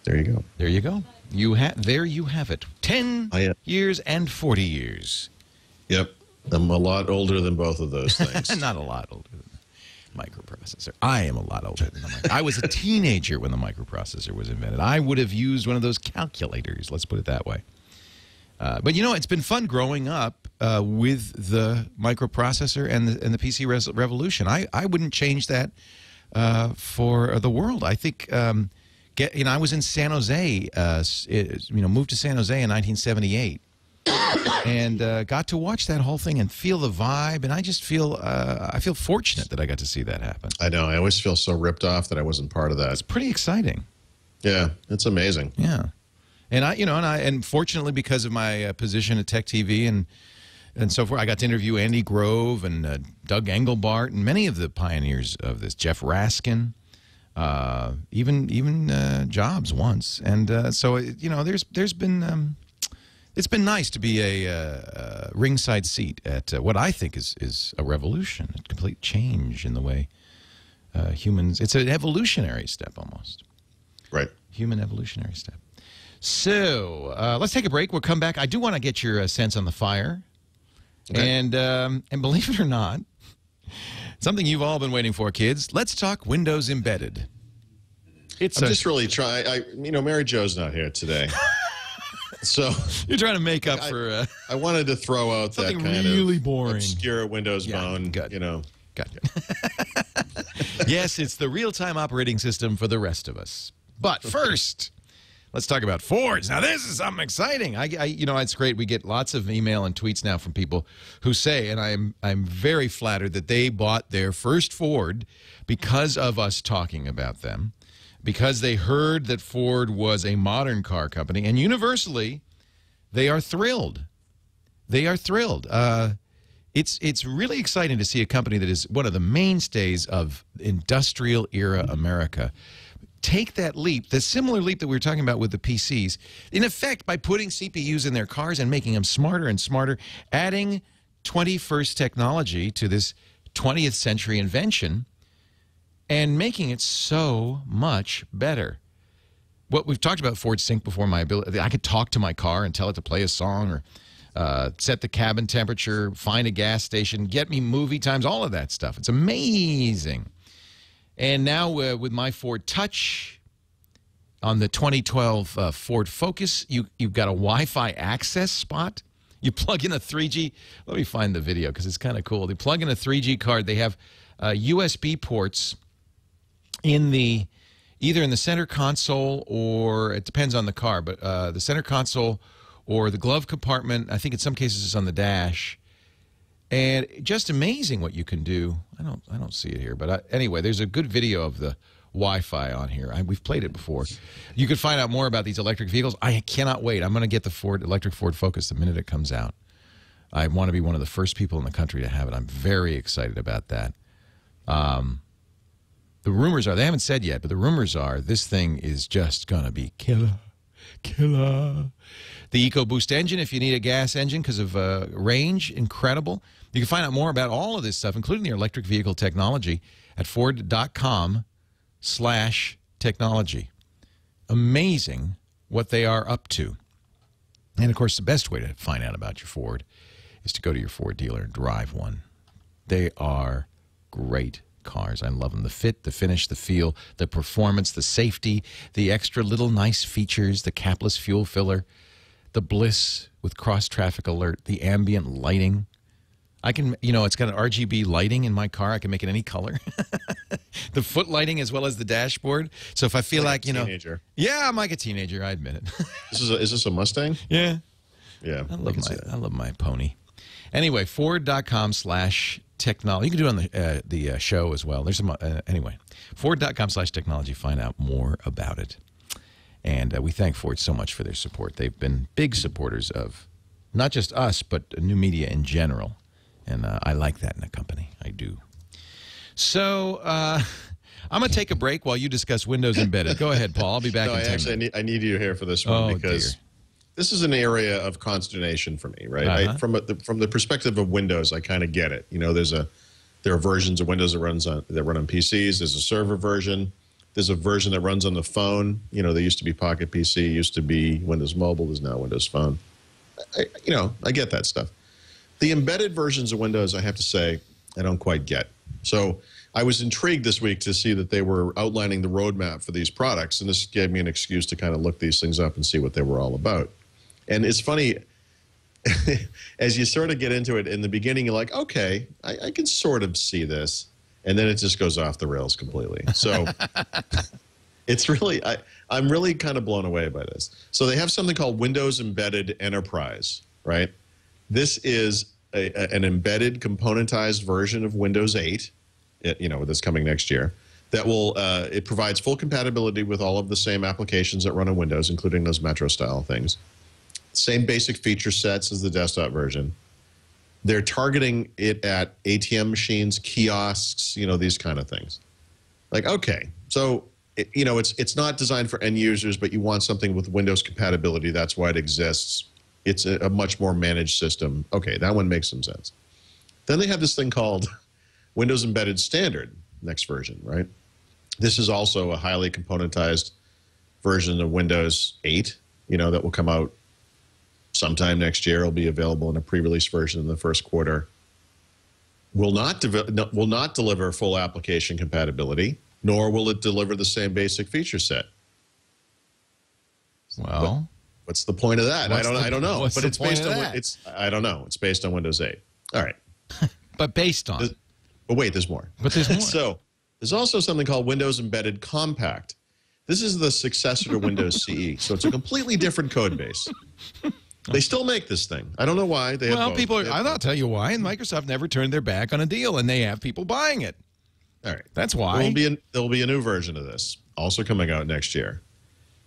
there you go. There you go. There you have it. 10 years and 40 years. Yep. I'm a lot older than both of those things. Not a lot older than the microprocessor. I am a lot older than the microprocessor. I was a teenager when the microprocessor was invented. I would have used one of those calculators. Let's put it that way. But, you know, it's been fun growing up with the microprocessor and the PC revolution. I wouldn't change that for the world. I think, I was in San Jose, moved to San Jose in 1978. And got to watch that whole thing and feel the vibe, and I just feel I feel fortunate that I got to see that happen. I know. I always feel so ripped off that I wasn't part of that. It's pretty exciting. Yeah, it's amazing. Yeah, and fortunately because of my position at Tech TV and so forth, I got to interview Andy Grove and Doug Engelbart and many of the pioneers of this, Jeff Raskin, even Jobs once, and so there's been. It's been nice to be a ringside seat at what I think is a revolution, a complete change in the way humans. It's an evolutionary step almost. Right. Human evolutionary step. So let's take a break. We'll come back. I do want to get your sense on the Fire. Okay. And believe it or not, something you've all been waiting for, kids. Let's talk Windows Embedded. I'm just really trying. Mary Jo's not here today. So you're trying to make up for. I wanted to throw out that kind really of boring, obscure Windows bone. Good. Good. Yes, it's the real-time operating system for the rest of us. But first, let's talk about Fords. Now, this is something exciting. It's great. We get lots of email and tweets now from people who say, and I'm very flattered that they bought their first Ford because of us talking about them. Because they heard that Ford was a modern car company, and universally, they are thrilled. They are thrilled. It's really exciting to see a company that is one of the mainstays of industrial-era America take that leap, the similar leap that we were talking about with the PCs, in effect by putting CPUs in their cars and making them smarter and smarter, adding 21st technology to this 20th century invention, and making it so much better. What we've talked about Ford Sync before, my ability, I could talk to my car and tell it to play a song or set the cabin temperature, find a gas station, get me movie times, all of that stuff. It's amazing. And now with my Ford Touch on the 2012 Ford Focus, you've got a Wi-Fi access spot. You plug in a 3G. Let me find the video because it's kind of cool. They plug in a 3G card. They have USB ports in either in the center console, or it depends on the car, but the center console or the glove compartment. I think in some cases it's on the dash. And just amazing what you can do. I don't see it here, but anyway, there's a good video of the Wi-Fi on here. We've played it before. You can find out more about these electric vehicles. I cannot wait. I'm going to get the electric Ford Focus the minute it comes out. I want to be one of the first people in the country to have it. I'm very excited about that. The rumors are, they haven't said yet, but the rumors are this thing is just going to be killer. The EcoBoost engine, if you need a gas engine because of range, incredible. You can find out more about all of this stuff, including the electric vehicle technology, at Ford.com/technology. Amazing what they are up to. And, of course, the best way to find out about your Ford is to go to your Ford dealer and drive one. They are great cars. I love them. The fit, the finish, the feel, the performance, the safety, the extra little nice features, the capless fuel filler, the bliss with cross-traffic alert, the ambient lighting. I can, it's got an RGB lighting in my car. I can make it any color. The foot lighting as well as the dashboard. So if I feel like, teenager. Yeah, I'm like a teenager. I admit it. Is this a Mustang? Yeah. Yeah. I love my pony. Anyway, Ford.com/technology. You can do it on the show as well. There's some anyway. Ford.com/technology. Find out more about it. And we thank Ford so much for their support. They've been big supporters of not just us, but new media in general. And I like that in a company. I do. So I'm going to take a break while you discuss Windows Embedded. Go ahead, Paul. I'll be back in 10 minutes. I need you here for this one because this is an area of consternation for me, right? From the perspective of Windows, I kind of get it. You know, there are versions of Windows that run on PCs. There's a server version. There's a version that runs on the phone. You know, there used to be Pocket PC, used to be Windows Mobile. There's now Windows Phone. I get that stuff. The embedded versions of Windows, I have to say, I don't quite get. So I was intrigued this week to see that they were outlining the roadmap for these products, and this gave me an excuse to kind of look these things up and see what they were all about. And it's funny, as you sort of get into it, in the beginning, you're like, okay, I can sort of see this. And then it just goes off the rails completely. So it's really, I'm really kind of blown away by this. So they have something called Windows Embedded Enterprise, right? This is an embedded componentized version of Windows 8, that's coming next year, that will, it provides full compatibility with all of the same applications that run on Windows, including those Metro-style things. Same basic feature sets as the desktop version. They're targeting it at ATM machines, kiosks, these kind of things. Like, okay, so, it's not designed for end users, but you want something with Windows compatibility. That's why it exists. It's a much more managed system. Okay, that one makes some sense. Then they have this thing called Windows Embedded Standard, next version, right? This is also a highly componentized version of Windows 8, that will come out sometime next year. It'll be available in a pre-release version in the first quarter. Will not deliver full application compatibility, nor will it deliver the same basic feature set. Well, what's the point of that? I don't know. But it's based on I don't know. It's based on Windows 8. All right. But based on. But wait, there's more. But there's more. So there's also something called Windows Embedded Compact. This is the successor to Windows CE. So it's a completely different code base. They still make this thing. I don't know why. I'll tell you why. And Microsoft never turned their back on a deal, and they have people buying it. All right. That's why. There'll be a new version of this, also coming out next year.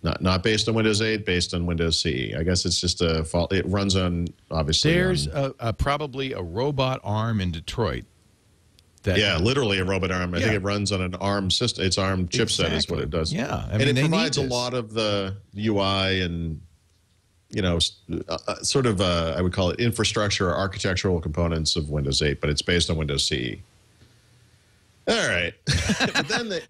Not based on Windows 8, based on Windows CE. I guess it's just a fault. It runs on, obviously. There's probably a robot arm in Detroit. Literally a robot arm. I think it runs on an ARM system. It's ARM chipset is what it does. Yeah. And it provides a lot of the UI and sort of, I would call it infrastructure or architectural components of Windows 8, but it's based on Windows CE. All right. But then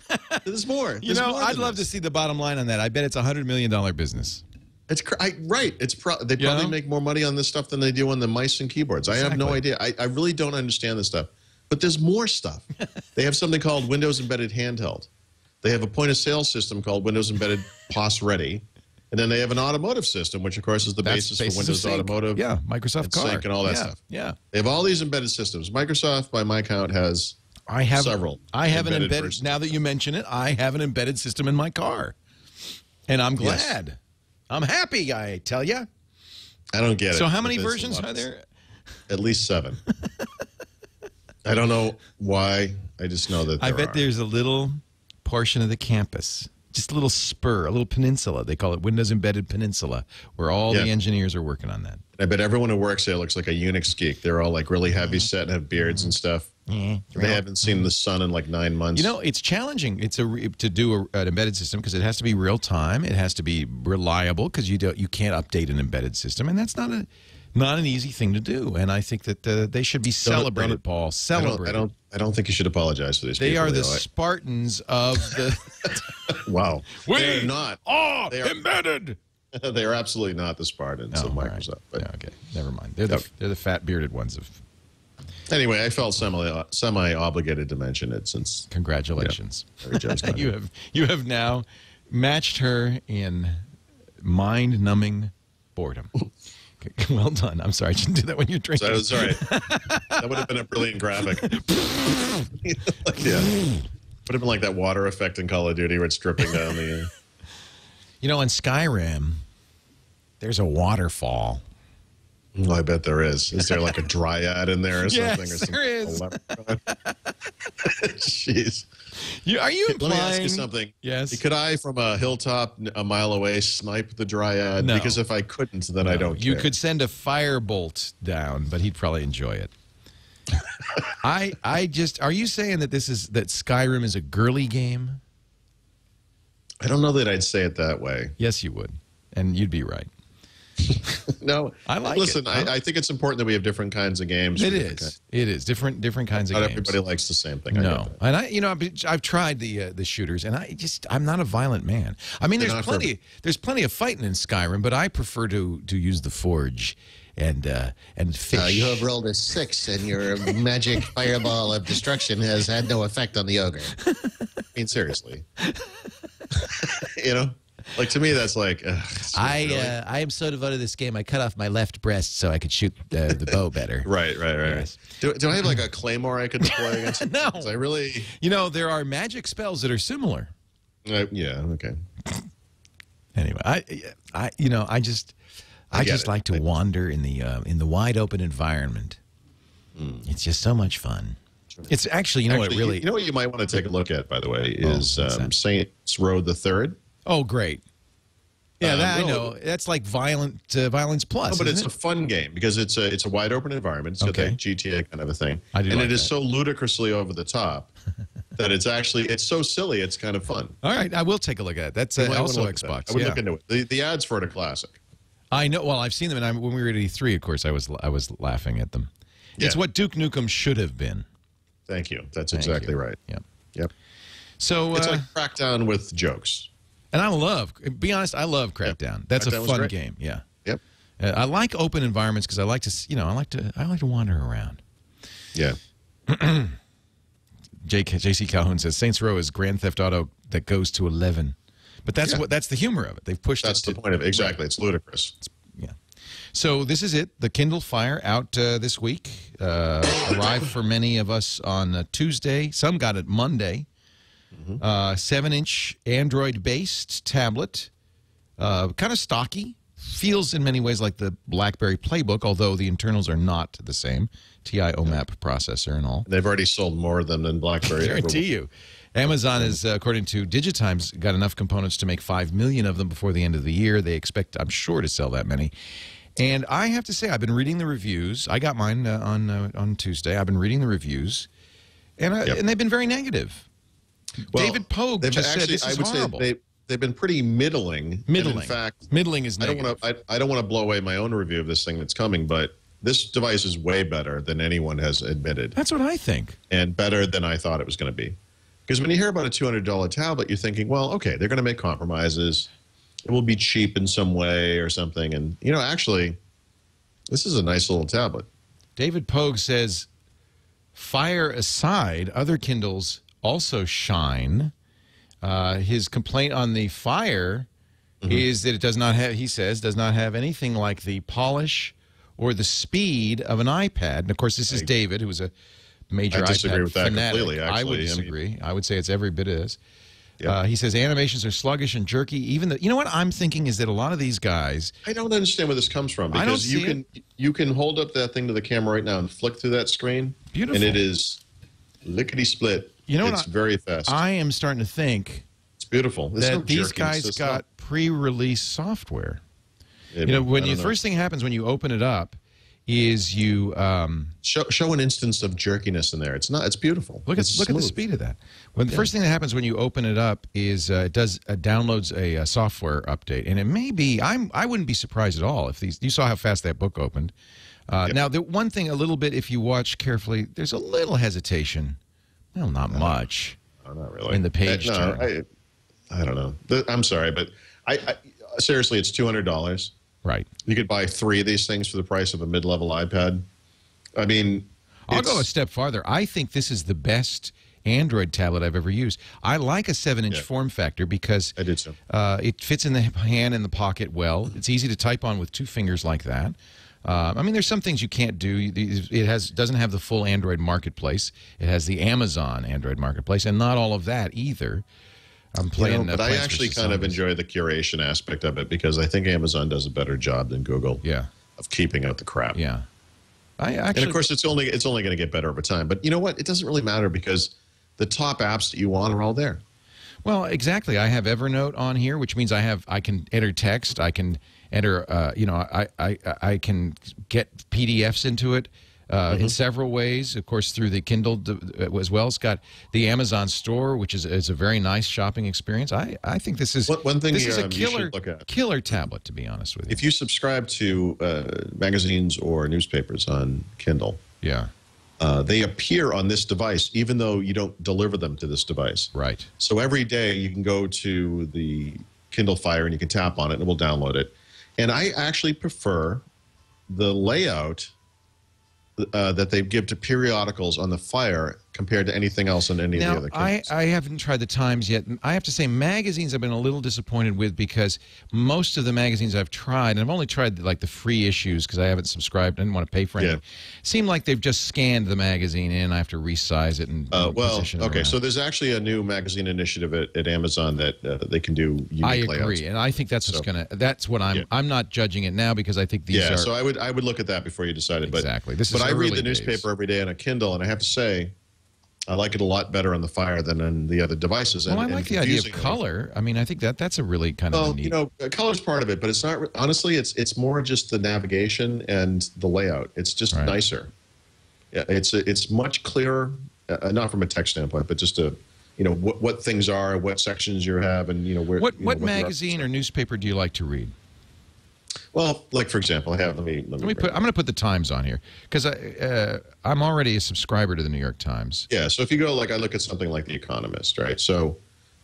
there's more. I'd love to see the bottom line on that. I bet it's a $100 million business. It's right. They probably make more money on this stuff than they do on the mice and keyboards. Exactly. I have no idea. I really don't understand this stuff. But there's more stuff. They have something called Windows Embedded Handheld. They have a point-of-sale system called Windows Embedded POS Ready. And then they have an automotive system, which, of course, is the basis for Windows Automotive. Yeah, Microsoft Car. Sync and all that stuff. Yeah. They have all these embedded systems. Microsoft, by my count, has several. I have an embedded, now that you mention it, I have an embedded system in my car. And I'm glad. Yes. I'm happy, I tell you. I don't get it. So how many versions are there? At least 7. I don't know why. I just know that I bet there's a little portion of the campus, just a little spur, a little peninsula. They call it Windows Embedded Peninsula, where all the engineers are working on that. I bet everyone who works there looks like a Unix geek. They're all like really heavy set and have beards and stuff. They haven't seen the sun in like 9 months. It's challenging. To do an embedded system because it has to be real time. It has to be reliable because you can't update an embedded system, and that's not an easy thing to do. And I think that they should be celebrated, Paul. Celebrated. I don't think you should apologize for these people. They are the Spartans of the. Wow. They're not. They are embedded. They are absolutely not the Spartans of Microsoft. Right. Okay, never mind. They're the fat bearded ones of. Anyway, I felt semi-obligated to mention it since. Congratulations. You have now matched her in mind-numbing boredom. Well done. I'm sorry. I shouldn't do that when you're drinking. Sorry. That would have been a brilliant graphic. Would have been like that water effect in Call of Duty where it's dripping down the... In Skyrim, there's a waterfall. Well, I bet there is. Is there like a dryad in there or something? Yes, or something? there is. Jeez. Are you implying? Let me ask you something. Yes. Could I, from a hilltop a mile away, snipe the dryad? No. Because if I couldn't, then I don't care. You could send a firebolt down, but he'd probably enjoy it. Are you saying that that Skyrim is a girly game? I don't know that I'd say it that way. Yes, you would, and you'd be right. No, I like Listen, it. I think it's important that we have different kinds of games. It is. It is different kinds of Not games. everybody likes the same thing. No, and I've tried the shooters, and I'm not a violent man. I mean, there's plenty of fighting in Skyrim, but I prefer to use the forge and fish. You have rolled a 6, and your magic fireball of destruction has had no effect on the ogre. I mean, seriously. You know? Like, to me, that's like... I am so devoted to this game, I cut off my left breast so I could shoot the bow better. Right. Yes. Do I have, like, a claymore I could deploy against it? No. I really... You know, there are magic spells that are similar. Yeah, okay. Anyway, I just like to wander in the wide open environment. It's just so much fun. It's actually, you know what you might want to take a look at, by the way, is Saints Row the Third. Oh, great. Yeah, I know. That's like Violence Plus. No, but it's a fun game because it's a wide open environment. It's got that GTA kind of a thing. It is so ludicrously over the top that it's so silly. It's kind of fun. All right, I will take a look at it. That's also Xbox. I would look into it. The ads for it are classic. I know. Well, I've seen them, and when we were at E3, of course, I was laughing at them. Yeah. It's what Duke Nukem should have been. Thank you. That's exactly right. Yep. So it's like Crackdown with jokes. And be honest, I love Crackdown. That's a fun game. Yeah. Yep. I like open environments because I like to wander around. Yeah. J.C. Calhoun says Saints Row is Grand Theft Auto that goes to 11, but that's the humor of it. They've pushed. That's the point of it. Exactly. Right. It's ludicrous. Yeah. So this is it. The Kindle Fire out this week. Arrived for many of us on Tuesday. Some got it Monday. 7-inch Android-based tablet, kind of stocky. Feels in many ways like the BlackBerry Playbook, although the internals are not the same. TI OMAP processor and all. They've already sold more than BlackBerry. I guarantee you. Amazon is, according to Digitimes, got enough components to make 5 million of them before the end of the year. They expect, I'm sure, to sell that many. And I have to say, I've been reading the reviews. I got mine on Tuesday. I've been reading the reviews, and they've been very negative. Well, David Pogue just said this is horrible. They've been pretty middling. Middling. And in fact, middling is negative. I don't want to blow away my own review of this thing that's coming, but this device is way better than anyone has admitted. That's what I think. And better than I thought it was going to be. Because when you hear about a $200 tablet, you're thinking, well, okay, they're going to make compromises. It will be cheap in some way or something. And, actually, this is a nice little tablet. David Pogue says, Fire aside, other Kindles also shine. His complaint on the Fire is that it does not have, he says, does not have anything like the polish or the speed of an iPad. And, of course, this is David, who is a major iPad fanatic. Completely, actually. I would disagree. I would say it's every bit as. Yep. He says animations are sluggish and jerky. You know what I'm thinking is that a lot of these guys. I don't understand where this comes from. Because you can hold up that thing to the camera right now and flick through that screen. Beautiful. And it is lickety-split. It's very fast. I am starting to think it's beautiful. That these guys got pre-release software. When the first thing happens when you open it up is you show an instance of jerkiness in there. It's beautiful. Look at the speed of that. When the first thing that happens when you open it up is it downloads a software update, and it may be I wouldn't be surprised at all if you saw how fast that book opened. Now the one thing a little bit, if you watch carefully, there's a little hesitation. Well, not much. No, not really. In the page turn. I don't know. I'm sorry, but I seriously, it's $200. Right. You could buy 3 of these things for the price of a mid-level iPad. I mean, I'll go a step farther. I think this is the best Android tablet I've ever used. I like a 7-inch form factor because I did so. It fits in the hand and the pocket well. It's easy to type on with 2 fingers like that. I mean, there's some things you can't do. It doesn't have the full Android marketplace. It has the Amazon Android marketplace, and not all of that either. I'm playing, but I actually kind of enjoy the curation aspect of it because I think Amazon does a better job than Google. Yeah. of keeping out the crap. Yeah. And of course, it's only going to get better over time. But you know what? It doesn't really matter because the top apps that you want are all there. Well, exactly. I have Evernote on here, which means I can enter text. I can enter. I can get PDFs into it in several ways. Of course, through the Kindle as well. It's got the Amazon store, which is a very nice shopping experience. I think this is one thing this is a you should look at. killer tablet, to be honest with you. If you subscribe to magazines or newspapers on Kindle, yeah. They appear on this device, even though you don't deliver them to this device. Right. So every day you can go to the Kindle Fire and you can tap on it and it will download it. And I actually prefer the layout that they give to periodicals on the Fire compared to anything else on any of the other Kindles. I haven't tried the Times yet. I have to say magazines I've been a little disappointed with because most of the magazines I've tried, and I've only tried like the free issues because I haven't subscribed. I didn't want to pay for anything. Seem like they've just scanned the magazine in. I have to resize it and position it around. So there's actually a new magazine initiative at Amazon that they can do unique layouts. I agree, and I think that's what's going to. That's what I'm not judging it now because I think these are. So I would look at that before you decided. Exactly. But I read the newspaper every day on a Kindle, and I have to say, I like it a lot better on the Fire than on the other devices. Well, I like the idea of color. I mean, I think that's a really kind of neat. Color's part of it, but it's not. Honestly, it's more just the navigation and the layout. It's just nicer. Yeah, it's much clearer, not from a text standpoint, but just what things are, what sections you have, and where. What magazine or newspaper do you like to read? Well, like for example, I have. Let me put. I'm going to put the Times on here because I'm already a subscriber to the New York Times. Yeah. So if you go, I look at something like The Economist, right? So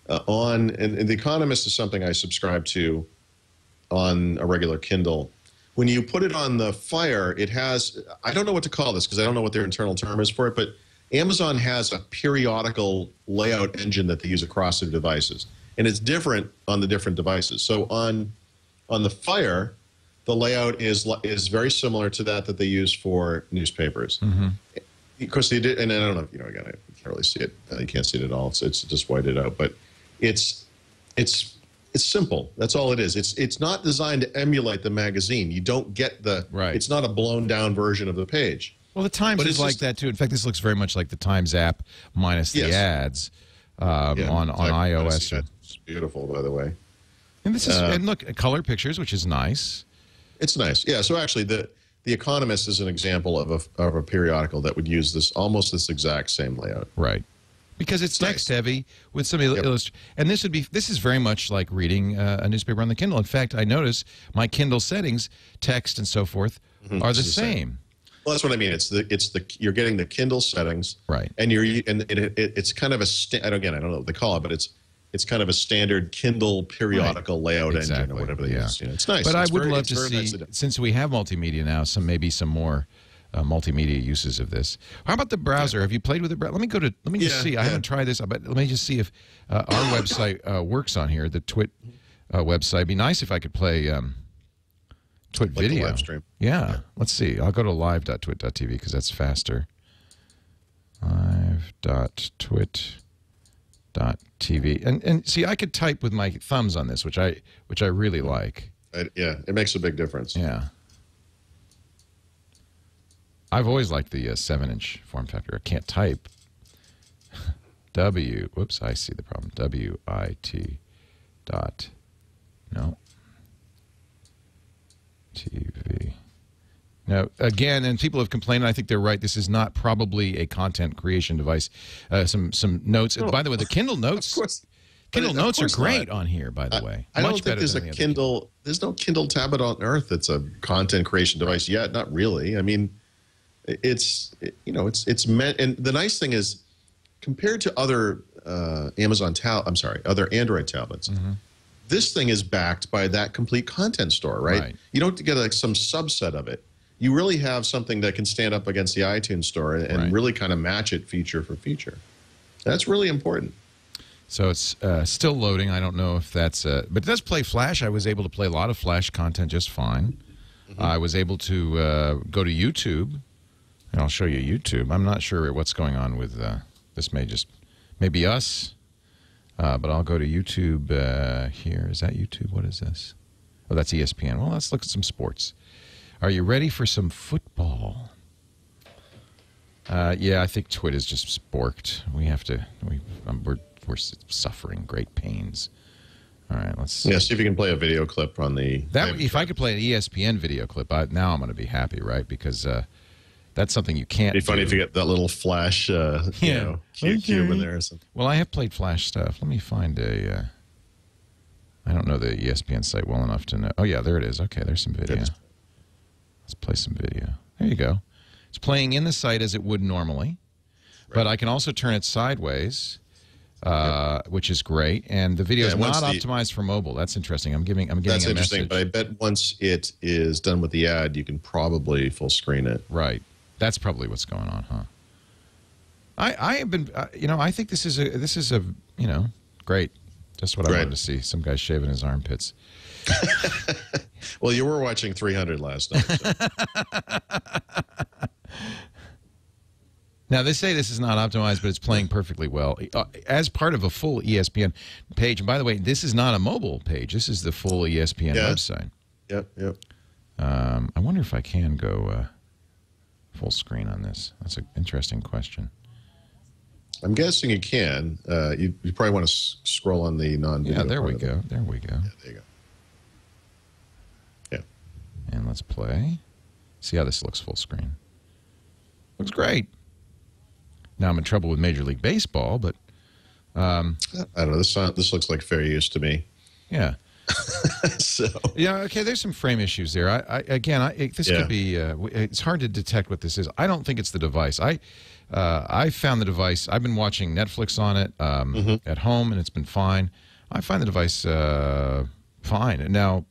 and The Economist is something I subscribe to on a regular Kindle. When you put it on the Fire, it has. I don't know what to call this because I don't know what their internal term is for it, but Amazon has a periodical layout engine that they use across their devices, and it's different on the different devices. So on the Fire, the layout is very similar to that they use for newspapers. Of course, they did, and I don't know. Again, I can't really see it. You can't see it at all. It's just whited out, but it's simple. That's all it is. It's not designed to emulate the magazine. You don't get the. Right. It's not a blown down version of the page. Well, the Times is like that too. In fact, this looks very much like the Times app minus the ads on iOS. It's beautiful, by the way. And this is and look, color pictures, which is nice. It's nice, yeah. So actually, the Economist is an example of a periodical that would use almost this exact same layout, right? Because it's text heavy with some illustration. And this is very much like reading a newspaper on the Kindle. In fact, I notice my Kindle settings, text and so forth, are the same. Well, that's what I mean. You're getting the Kindle settings, right? And it's kind of I don't know what they call it, but it's kind of a standard Kindle periodical layout engine or whatever they use. It's nice. But I would love to see, since we have multimedia now, maybe some more multimedia uses of this. How about the browser? Have you played with it? Let me just see. I haven't tried this, but let me just see if our website works on here. The TWiT website. It'd be nice if I could play TWiT video. Live stream. Yeah. Let's see. I'll go to live.twit.tv because that's faster. Live.twit.tv. And see, I could type with my thumbs on this, which I really like. It makes a big difference. Yeah. I've always liked the 7-inch form factor. I can't type. Whoops, I see the problem. WIT dot. No. TV. Now, again, and people have complained, and I think they're right, this is not probably a content creation device. Some notes. By the way, the Kindle notes. Of course. Kindle notes are great on here, by the way. I don't think there's a Kindle. There's no Kindle tablet on earth that's a content creation device yet. Not really. I mean, it's meant. And the nice thing is, compared to other other Android tablets, this thing is backed by that complete content store, right? You don't get some subset of it. You really have something that can stand up against the iTunes store and really kind of match it feature for feature. That's really important. So it's still loading. I don't know if that's but it does play Flash. I was able to play a lot of Flash content just fine. I was able to go to YouTube, and I'll show you YouTube. I'm not sure what's going on with this. May be us, but I'll go to YouTube here. Is that YouTube? What is this? Oh, that's ESPN. Well, let's look at some sports. Are you ready for some football? Yeah, I think TWiT is just sporked. We have to. We're suffering great pains. All right, let's see. Yeah, see if you can play a video clip on the... If I could play an ESPN video clip, now I'm going to be happy, right? Because that's something you can't do. It'd be funny if you get that little flash, cube in there or something. Well, I have played flash stuff. Let me find a... I don't know the ESPN site well enough to know. Oh, yeah, there it is. Okay, there's some video. Let's play some video. There you go. It's playing in the site as it would normally, but I can also turn it sideways, which is great. And the video is not optimized for mobile. That's interesting. I'm getting that's a interesting, message. but I bet once it is done with the ad, you can probably full screen it. Right. That's probably what's going on, huh? I have been, I think this is a great. Just what I wanted to see. Some guy shaving his armpits. Well, you were watching 300 last night. So. Now, they say this is not optimized, but it's playing perfectly well. As part of a full ESPN page, and by the way, this is not a mobile page. This is the full ESPN website. Yep. I wonder if I can go full screen on this. That's an interesting question. I'm guessing you can. You probably want to scroll on the non-video. Yeah, there we go. There we go. Yeah, there you go. Yeah. And let's play. See how this looks full screen. Looks great. Now I'm in trouble with Major League Baseball, but I don't know. This looks like fair use to me. Yeah. So yeah, okay. There's some frame issues there. This could be. It's hard to detect what this is. I don't think it's the device. I found the device. I've been watching Netflix on it at home, and it's been fine. I find the device fine. And now,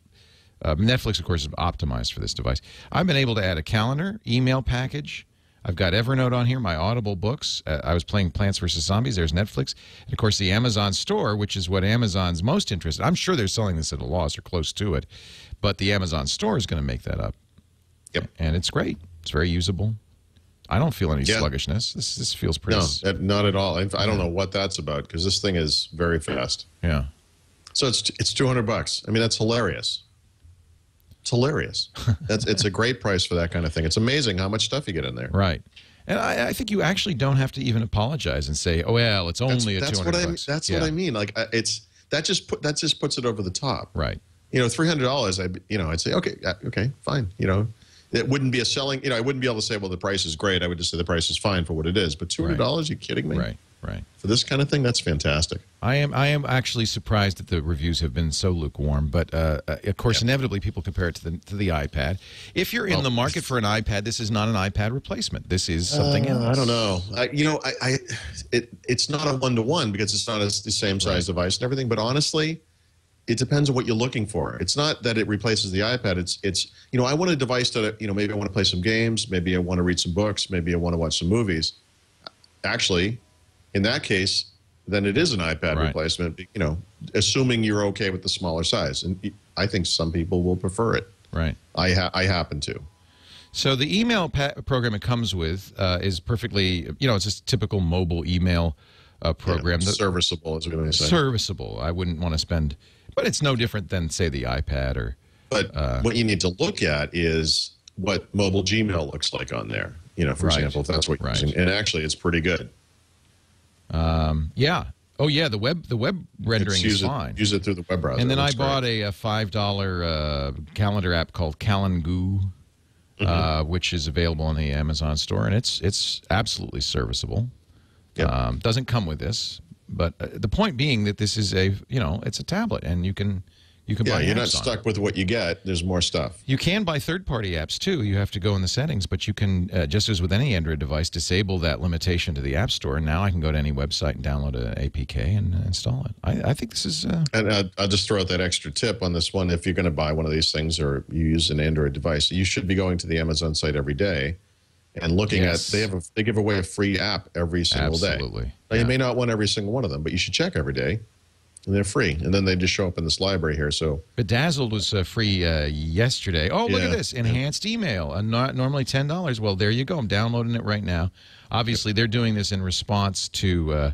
Netflix, of course, is optimized for this device. I've been able to add a calendar, email package. I've got Evernote on here, my Audible books. I was playing Plants vs. Zombies. There's Netflix. And, of course, the Amazon store, which is what Amazon's most interested in. I'm sure they're selling this at a loss or close to it. But the Amazon store is going to make that up. Yep. And it's great. It's very usable. I don't feel any sluggishness. This feels pretty... No, not at all. I don't know what that's about because this thing is very fast. Yeah. So it's $200. I mean, that's hilarious. It's hilarious. It's a great price for that kind of thing. It's amazing how much stuff you get in there. Right. And I think you actually don't have to even apologize and say, "Oh well, it's only $200." That's what I mean. Like that just puts it over the top. Right. $300. I'd say okay, fine. It wouldn't be a selling. I wouldn't be able to say, well, the price is great. I would just say the price is fine for what it is. But $200? You kidding me? Right. For this kind of thing, that's fantastic. I am actually surprised that the reviews have been so lukewarm. But of course, inevitably, people compare it to the iPad. If you're in the market for an iPad, this is not an iPad replacement. This is something else. I don't know. It's not a one-to-one because it's not the same size device and everything. But honestly, it depends on what you're looking for. It's not that it replaces the iPad. It's I want a device that maybe I want to play some games, maybe I want to read some books, maybe I want to watch some movies. Actually, in that case, then it is an iPad replacement. Assuming you're okay with the smaller size, and I think some people will prefer it. Right. I happen to. So the email program it comes with is perfectly. It's a typical mobile email program. Serviceable, is what I'm saying. Serviceable. I wouldn't want to spend. But it's no different than, say, the iPad or... But what you need to look at is what mobile Gmail looks like on there. For example, if that's what you're using. And actually, it's pretty good. Yeah. Oh, yeah, the web rendering is fine. Use it through the web browser. And then I bought a $5 calendar app called Calendgoo, which is available on the Amazon store. And it's absolutely serviceable. Yep. Doesn't come with this. But the point being that this is it's a tablet, and you can buy you're apps not stuck with what you get. There's more stuff. You can buy third-party apps, too. You have to go in the settings, but you can, just as with any Android device, disable that limitation to the App Store, and now I can go to any website and download an APK and install it. I think this is... And I'll just throw out that extra tip on this one. If you're going to buy one of these things or you use an Android device, you should be going to the Amazon site every day and looking at they give away a free app every single day. Absolutely. Now, you may not want every single one of them, but you should check every day. And they're free. And then they just show up in this library here. So Bedazzled was free yesterday. Oh, look at this. Enhanced email. Normally $10. Well, there you go. I'm downloading it right now. Obviously, they're doing this in response to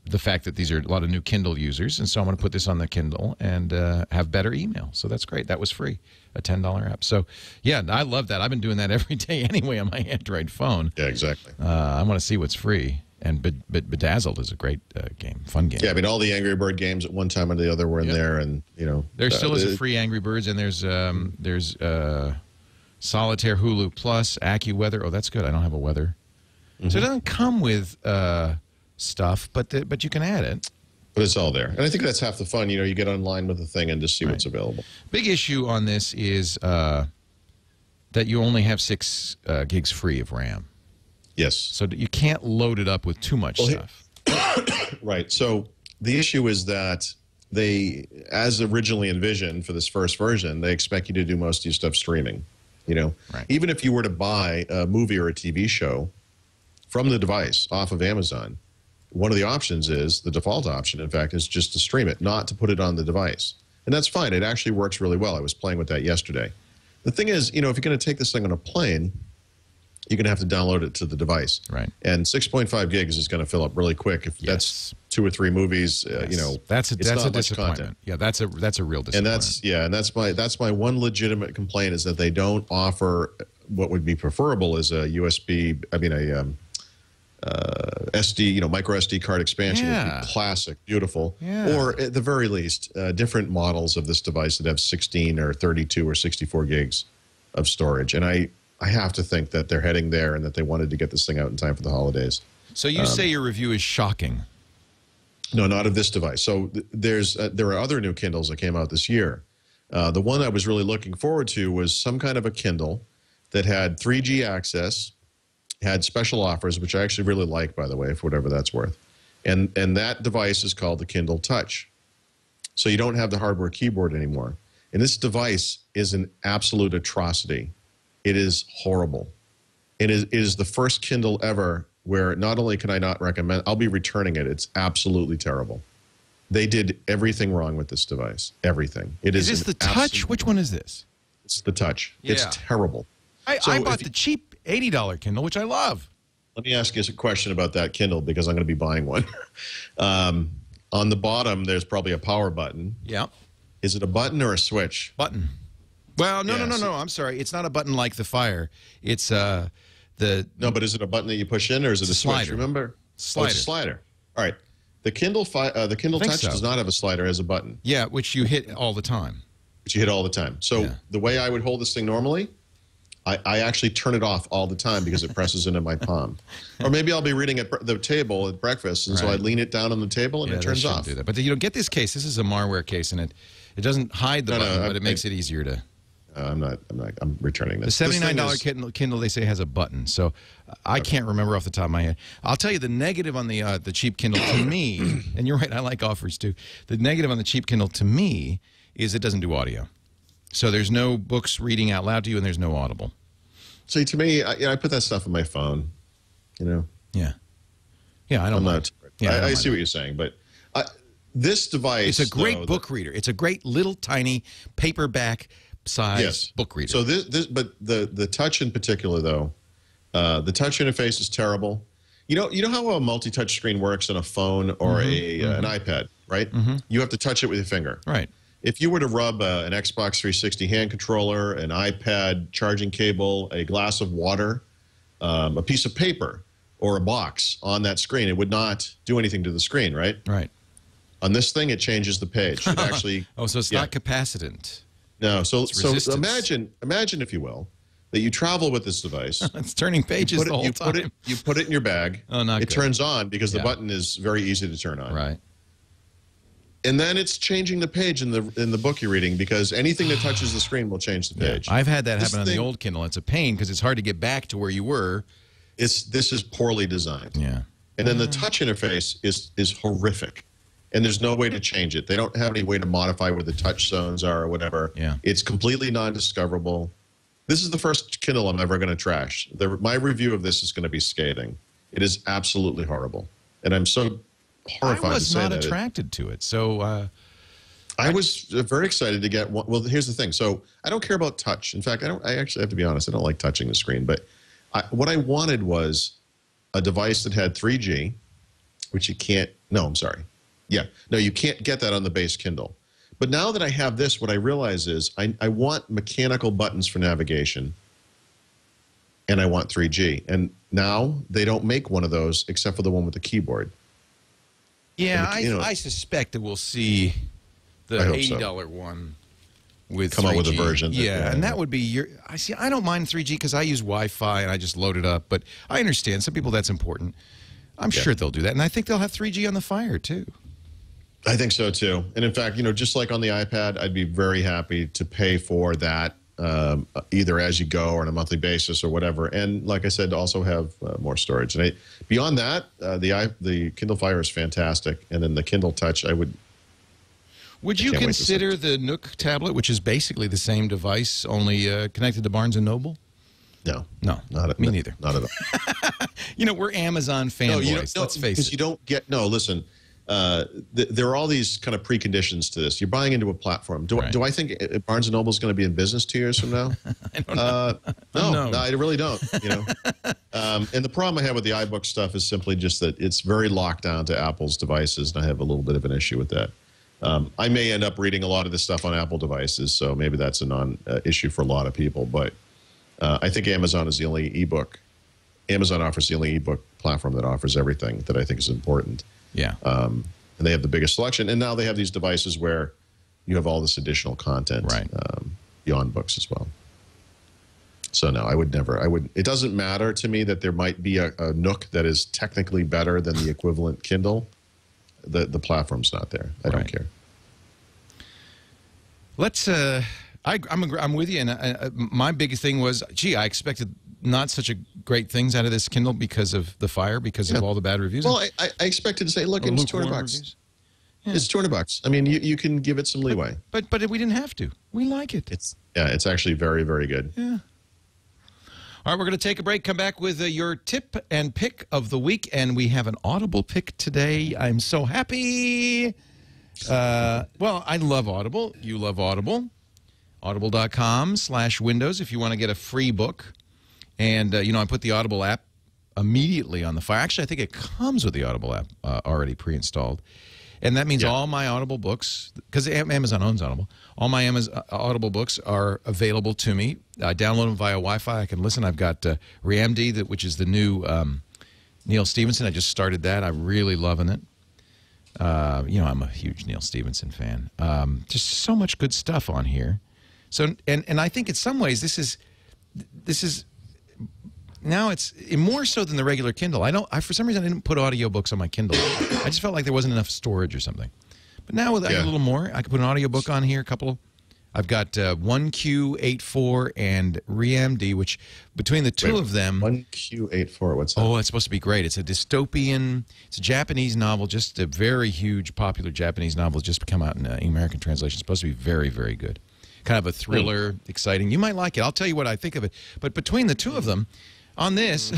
the fact that these are a lot of new Kindle users, and so I'm going to put this on the Kindle and have better email. So that's great. That was free, a $10 app. So, yeah, I love that. I've been doing that every day anyway on my Android phone. Yeah, exactly. I want to see what's free. And Bedazzled is a great game, fun game. Yeah, I mean, all the Angry Bird games at one time or the other were in there, and you know, there still is a free Angry Birds, and there's Solitaire, Hulu Plus, AccuWeather. Oh, that's good. I don't have a weather, so it doesn't come with stuff, but you can add it. But it's all there, and I think that's half the fun. You know, you get online with the thing and just see what's available. Big issue on this is that you only have 6 gigs free of RAM. Yes. So you can't load it up with too much stuff. Right. So the issue is that they, as originally envisioned for this first version, they expect you to do most of your stuff streaming. You know, even if you were to buy a movie or a TV show from the device off of Amazon, one of the options is, the default option, in fact, is just to stream it, not to put it on the device. And that's fine. It actually works really well. I was playing with that yesterday. The thing is, you know, if you're going to take this thing on a plane, you're going to have to download it to the device. Right. And 6.5 gigs is going to fill up really quick. If that's 2 or 3 movies, you know, that's a disappointment. Content. Yeah, that's a real disappointment. And that's my one legitimate complaint, is that they don't offer what would be preferable as a USB, I mean a SD, you know, micro SD card expansion. Would be classic, beautiful. Yeah. Or at the very least, different models of this device that have 16 or 32 or 64 gigs of storage. And I have to think that they're heading there, and that they wanted to get this thing out in time for the holidays. So you say your review is shocking? No, not of this device. So there are other new Kindles that came out this year. The one I was really looking forward to was some kind of a Kindle that had 3G access, had special offers, which I actually really like, by the way, for whatever that's worth. And that device is called the Kindle Touch. So you don't have the hardware keyboard anymore. And this device is an absolute atrocity. It is horrible. It is the first Kindle ever where not only can I not recommend, I'll be returning it. It's absolutely terrible. They did everything wrong with this device. Everything. Is this the Touch? Which one is this? It's the Touch. Yeah. It's terrible. I bought the cheap $80 Kindle, which I love. Let me ask you a question about that Kindle, because I'm going to be buying one. On the bottom, there's probably a power button. Yeah. Is it a button or a switch? Button. Well, no. I'm sorry. It's not a button like the Fire. It's No, but is it a button that you push in, or is it a switch? Remember? Slider. Oh, it's a slider. All right. The Kindle Touch does not have a slider as a button. Yeah, which you hit all the time. Which you hit all the time. So the way I would hold this thing normally, I actually turn it off all the time, because it presses into my palm. Or maybe I'll be reading at the table at breakfast, and so I lean it down on the table, and it turns off. Do that. But you don't get this case. This is a Marware case, and it doesn't hide the button, but it makes it easier to. I'm returning this. The $79 Kindle, they say, has a button. So I can't remember off the top of my head. I'll tell you the negative on the cheap Kindle to me, and you're right, I like offers too. The negative on the cheap Kindle to me is it doesn't do audio. So there's no books reading out loud to you, and there's no Audible. See, to me, I put that stuff on my phone, you know? Yeah. Yeah, I don't mind. I see what you're saying, but this device... It's a great book reader. It's a great little tiny paperback size book reader. So but the Touch in particular, though, the Touch interface is terrible. You know how a multi-touch screen works on a phone or an iPad, right? You have to touch it with your finger. Right. If you were to rub an Xbox 360 hand controller, an iPad charging cable, a glass of water, a piece of paper, or a box on that screen, it would not do anything to the screen, right? Right. On this thing, it changes the page. It actually. So it's not capacient. No. So imagine, if you will, that you travel with this device. It's turning pages the whole time. You put it in your bag. Oh, not It turns on because the button is very easy to turn on. Right. And then it's changing the page in the book you're reading, because anything that touches the screen will change the page. I've had that happen on the old Kindle. It's a pain because it's hard to get back to where you were. This is poorly designed. Yeah. And then the touch interface is horrific. And there's no way to change it. They don't have any way to modify where the touch zones are or whatever. Yeah. It's completely non-discoverable. This is the first Kindle I'm ever going to trash. My review of this is going to be scathing. It is absolutely horrible. And I'm so horrified to say that. I was not attracted to it. So I was very excited to get one. Well, here's the thing. So I don't care about touch. In fact, I actually have to be honest. I don't like touching the screen. But what I wanted was a device that had 3G, which you can't. No, I'm sorry. Yeah, no, you can't get that on the base Kindle. But now that I have this, what I realize is I want mechanical buttons for navigation, and I want 3G. And now they don't make one of those except for the one with the keyboard. Yeah, and I suspect that we'll see the $80 one with come 3G. out with a version. Yeah, and that would be your. I don't mind 3G because I use Wi-Fi and I just load it up. But I understand some people that's important. I'm sure they'll do that, and I think they'll have 3G on the Fire too. I think so too. And in fact, just like on the iPad, I'd be very happy to pay for that either as you go or on a monthly basis or whatever. And like I said, to also have more storage. And beyond that, the Kindle Fire is fantastic. And then the Kindle Touch, Would you consider the Nook tablet, which is basically the same device, only connected to Barnes & Noble? No. Me neither. Not at all. We're Amazon fanboys. Let's face it. Because you don't get, listen, there are all these kind of preconditions to this. You're buying into a platform. Do I think Barnes & Noble is going to be in business 2 years from now? I don't know. No, I really don't. And the problem I have with the iBook stuff is simply just that it's very locked down to Apple's devices, and I have a little bit of an issue with that. I may end up reading a lot of this stuff on Apple devices, so maybe that's a non-issue for a lot of people. But I think Amazon is the only ebook. Amazon offers the only ebook platform that offers everything that I think is important. Yeah. And they have the biggest selection. And now they have these devices where you have all this additional content beyond books as well. So no, it doesn't matter to me that there might be a Nook that is technically better than the equivalent Kindle. The platform's not there. I don't care. Let's, I'm with you. And my biggest thing was, I expected not such a great things out of this Kindle because of the Fire, because of all the bad reviews. Well, I expected to say, look, it's $200. Yeah. It's $200. I mean, you can give it some leeway. But we didn't have to. We like it. It's actually very, very good. Yeah. All right, we're going to take a break, come back with your tip and pick of the week, and we have an Audible pick today. I'm so happy. Well, I love Audible. You love Audible. Audible.com/Windows if you want to get a free book. And, I put the Audible app immediately on the Fire. Actually, I think it comes with the Audible app already pre-installed. And that means all my Audible books, because Amazon owns Audible, all my Audible books are available to me. I download them via Wi-Fi. I can listen. I've got ReAMD, which is the new Neil Stephenson. I just started that. I'm really loving it. I'm a huge Neil Stephenson fan. Just so much good stuff on here. So, and I think in some ways this is now it's more so than the regular Kindle. For some reason I didn't put audiobooks on my Kindle. I just felt like there wasn't enough storage or something. But now with a little more, I could put an audiobook on here, I've got 1Q84 and ReAMD, which between the two of them... 1Q84, what's that? Oh, it's supposed to be great. It's a dystopian, it's a Japanese novel, just a very huge, popular Japanese novel, just come out in American translation. It's supposed to be very, very good. Kind of a thriller, exciting. You might like it. I'll tell you what I think of it. But between the two of them, on this,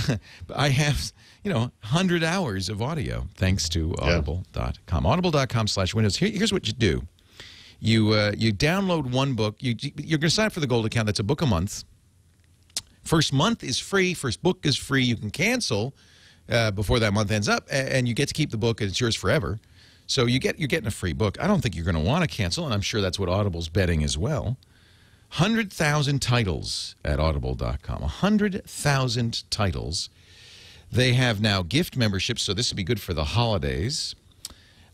I have, 100 hours of audio, thanks to Audible.com. Audible.com/Windows. Here's what you do. You download one book. You're going to sign up for the Gold account. That's a book a month. First month is free. First book is free. You can cancel before that month ends up, and you get to keep the book, and it's yours forever. So you're getting a free book. I don't think you're going to want to cancel, and I'm sure that's what Audible's betting as well. 100,000 titles at Audible.com. 100,000 titles. They have now gift memberships, so this would be good for the holidays.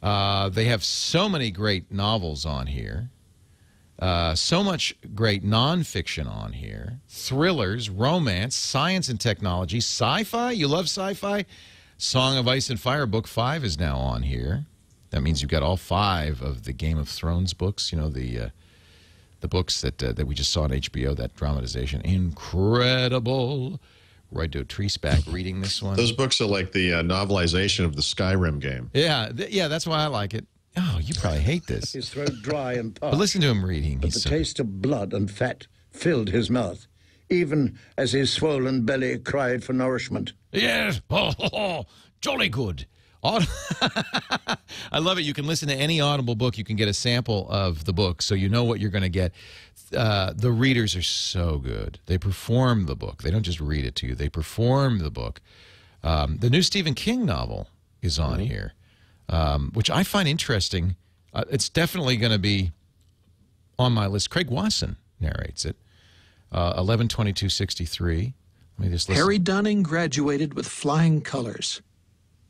They have so many great novels on here. So much great nonfiction on here. Thrillers, romance, science and technology, sci-fi. You love sci-fi? Song of Ice and Fire, Book 5 is now on here. That means you've got all 5 of the Game of Thrones books, the books that we just saw on HBO, that dramatization. Incredible. Roy Dotrice back reading this one. Those books are like the novelization of the Skyrim game. Yeah, that's why I like it. Oh, you probably hate this. His throat dry and parched. But listen to him reading. But the taste of blood and fat filled his mouth, even as his swollen belly cried for nourishment. Yes, jolly good. I love it. You can listen to any Audible book. You can get a sample of the book, so you know what you're going to get. The readers are so good. They perform the book. They don't just read it to you. They perform the book. The new Stephen King novel is on here, which I find interesting. It's definitely going to be on my list. Craig Wasson narrates it. 11/22/63. Let me just listen. Harry Dunning graduated with flying colors.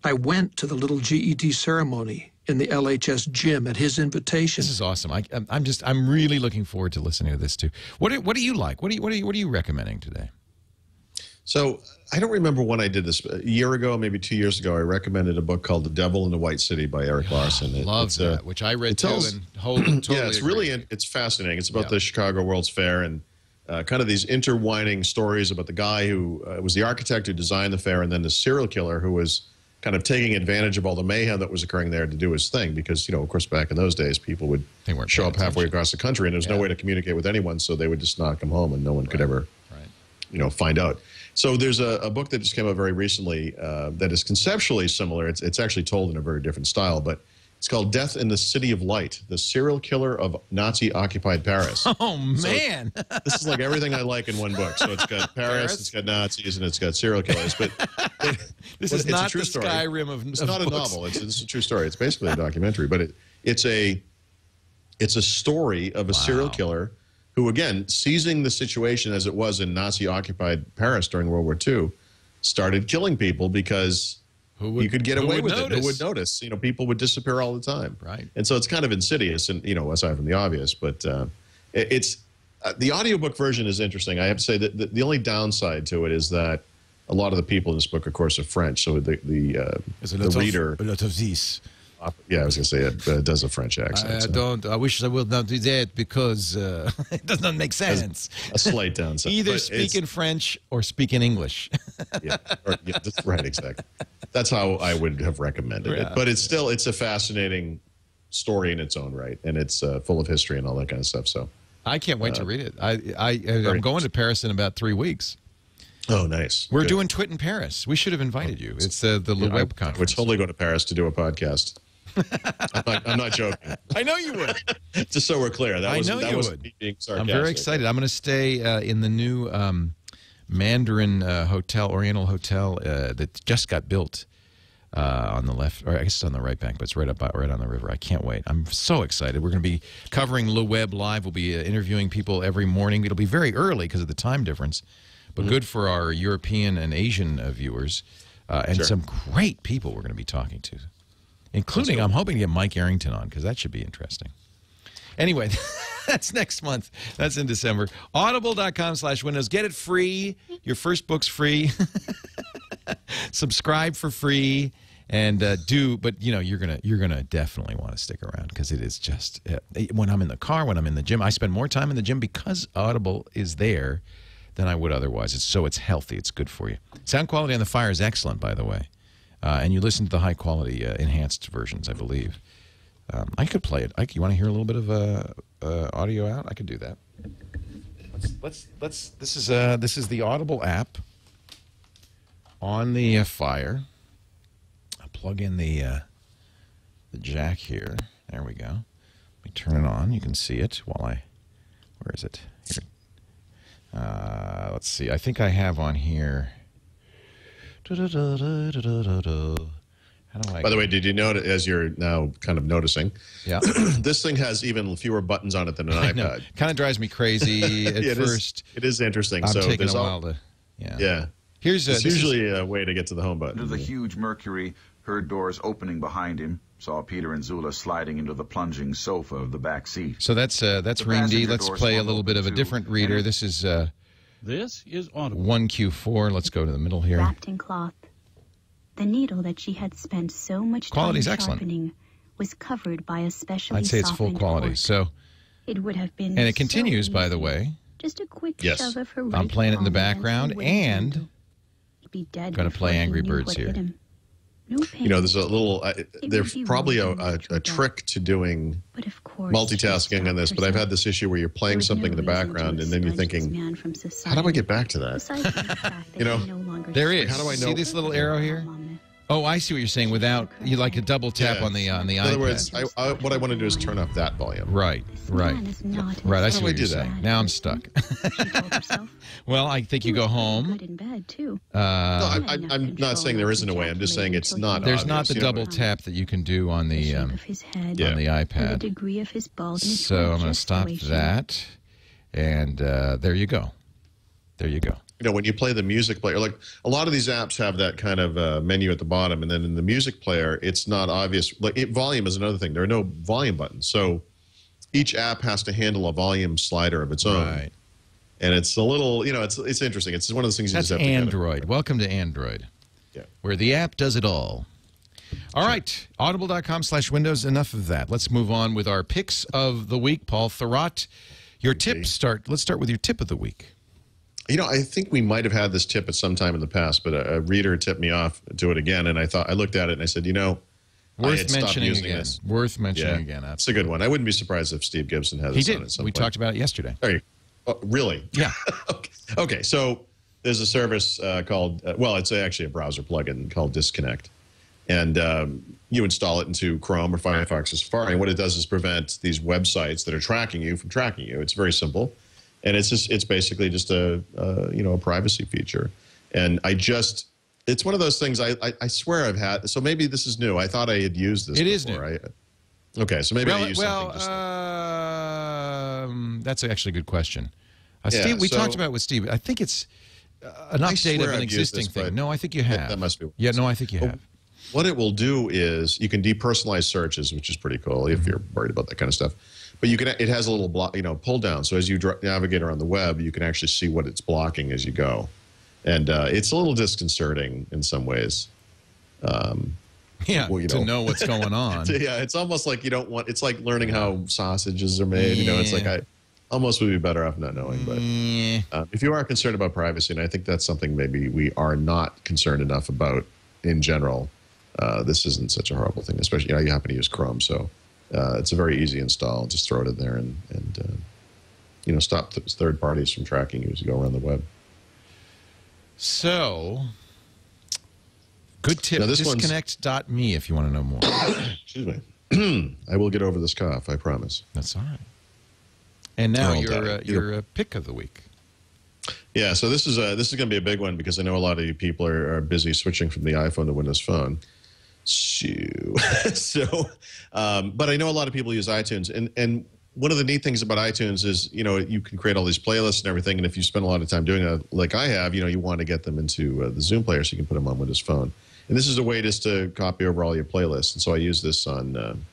I went to the little GED ceremony in the LHS gym at his invitation. This is awesome. I'm really looking forward to listening to this too. What do you like? What are you recommending today? So I don't remember when I did this. A year ago, maybe 2 years ago, I recommended a book called The Devil in the White City by Eric Larson. Love that, which I read too, and totally yeah, it's really it's fascinating. It's about the Chicago World's Fair and kind of these intertwining stories about the guy who was the architect who designed the fair, and then the serial killer who was kind of taking advantage of all the mayhem that was occurring there to do his thing. Because, of course, back in those days, people would show up halfway across the country, and there was no way to communicate with anyone, so they would just not come home, and no one could ever, find out. So there's a book that just came out very recently that is conceptually similar. It's actually told in a very different style, but it's called Death in the City of Light, the serial killer of Nazi-occupied Paris. Oh, man. So this is like everything I like in one book. So it's got Paris, it's got Nazis, and it's got serial killers. But this is not the Skyrim of It's not a novel. It's a true story. It's basically a documentary. But it's a story of a serial killer who, again, seizing the situation as it was in Nazi-occupied Paris during World War II, started killing people because you could get away with it. Who would notice? People would disappear all the time. Right. And so it's kind of insidious, and aside from the obvious. But it's the audiobook version is interesting. I have to say that the only downside to it is that a lot of the people in this book, of course, are French. So the reader, a lot of these. Yeah, I was going to say it does a French accent. I wish I would not do that because it does not make sense. A slight downside. Either speak in French or speak in English. That's right, exactly. That's how I would have recommended it. But it's a fascinating story in its own right, and it's full of history and all that kind of stuff. So I can't wait to read it. I'm going to Paris in about 3 weeks. Oh, nice. We're doing TWiT in Paris. We should have invited you. It's the web conference. We're totally going to Paris to do a podcast. I'm not joking. I know you would. Just so we're clear. That wasn't me being sarcastic. I'm very excited. I'm going to stay in the new Mandarin Hotel, Oriental Hotel that just got built on the left, or I guess it's on the right bank, but it's right on the river. I can't wait. I'm so excited. We're going to be covering Le Web live. We'll be interviewing people every morning. It'll be very early because of the time difference, but good for our European and Asian viewers, and some great people we're going to be talking to. Including, I'm hoping to get Mike Arrington on, because that should be interesting. Anyway, that's next month. That's in December. Audible.com/Windows. Get it free. Your first book's free. Subscribe for free. And but you're gonna definitely want to stick around, because it is just when I'm in the car, when I'm in the gym, I spend more time in the gym because Audible is there than I would otherwise. It's healthy. It's good for you. Sound quality on the Fire is excellent, by the way. And you listen to the high-quality enhanced versions, I believe. I could play it. You want to hear a little bit of audio out? I could do that. Let's. This is the Audible app on the Fire. I'll plug in the jack here. There we go. Let me turn it on. You can see it while where is it? Here. Let's see. I think I have on here. How do By the way, did you notice, as you're now kind of noticing, this thing has even fewer buttons on it than an iPad. Kind of drives me crazy at first. It is interesting. I'm taking a while to, It's usually a way to get to the home button. Under the huge Mercury, heard doors opening behind him, saw Peter and Zula sliding into the plunging sofa of the back seat. So that's Ream D. Let's play a little bit of a different reader. This is Audible 1Q4. Let's go to the middle here. Wrapped in cloth. The needle that she had spent so much time sharpening was covered by a specially I'd say it's full quality. Cork. So it would have been and it continues, by the way. Just a quick shove of her I'm playing it in the background, and I'm going to play Angry Birds here. There's a little. There's probably a trick to doing multitasking on this, but I've had this issue where you're playing something in the background, and then you're thinking, "How do I get back to that?" There is. How do I know? See this little arrow here? Oh, I see what you're saying. Without you like a double tap on the In iPad. other words, what I want to do is turn up that volume. Right. Right. Right. I see what you're saying. Now I'm stuck. Well, I think you go home. In bed too. No, I'm not saying there isn't a way. I'm just saying it's not. There's obvious, not the double tap that you can do on the on the iPad. The degree of his baldness. So I'm going to stop that, and there you go. There you go. You know, when you play the music player, like a lot of these apps have that kind of menu at the bottom, and then in the music player, it's not obvious. Like volume is another thing. There are no volume buttons, so each app has to handle a volume slider of its own. Right. And it's a little, you know, it's interesting. It's one of those things you just have to Android. Welcome to Android. Yeah. Where the app does it all. All right. Audible.com/Windows. Enough of that. Let's move on with our picks of the week. Paul Thurrott, your tips let's start with your tip of the week. You know, I think we might have had this tip at some time in the past, but a reader tipped me off to it again, and I looked at it and I said, you know, worth mentioning again. Worth mentioning again. It's a good one. I wouldn't be surprised if Steve Gibson has this on at some point. We talked about it yesterday. There you go. Oh, really? Yeah. Okay. So there's a service called, well, it's actually a browser plugin called Disconnect. And you install it into Chrome or Firefox or Safari. And what it does is prevent these websites that are tracking you from tracking you. It's very simple. And it's basically just a privacy feature. And it's one of those things I swear I've had. So maybe this is new. I thought I had used this before. It is new. Okay, so maybe I used something just that's actually a good question. Steve, we talked about it with Steve. I think it's an update of an existing thing. No, I think you have. That must be. Yeah, no, I think you have. What it will do is you can depersonalize searches, which is pretty cool if you're worried about that kind of stuff. But it has a little pull down. So as you navigate around the web, you can actually see what it's blocking as you go, and it's a little disconcerting in some ways. Yeah, to know what's going on. Yeah, it's almost like you don't want. It's like learning how sausages are made. You know, it's like I almost would be better off not knowing. But if you are concerned about privacy, and I think that's something maybe we are not concerned enough about in general, this isn't such a horrible thing. Especially you happen to use Chrome, so it's a very easy install. Just throw it in there and stop third parties from tracking you as you go around the web. So. Good tip. Now, Disconnect.me if you want to know more. Excuse me. I will get over this cough, I promise. That's all right. And now your pick of the week. Yeah, so this is going to be a big one because I know a lot of you people are busy switching from the iPhone to Windows Phone. But I know a lot of people use iTunes, and one of the neat things about iTunes is you can create all these playlists and everything, and if you spend a lot of time doing it, like I have, you want to get them into the Zoom player so you can put them on Windows Phone. And this is a way just to copy over all your playlists. And so I used this on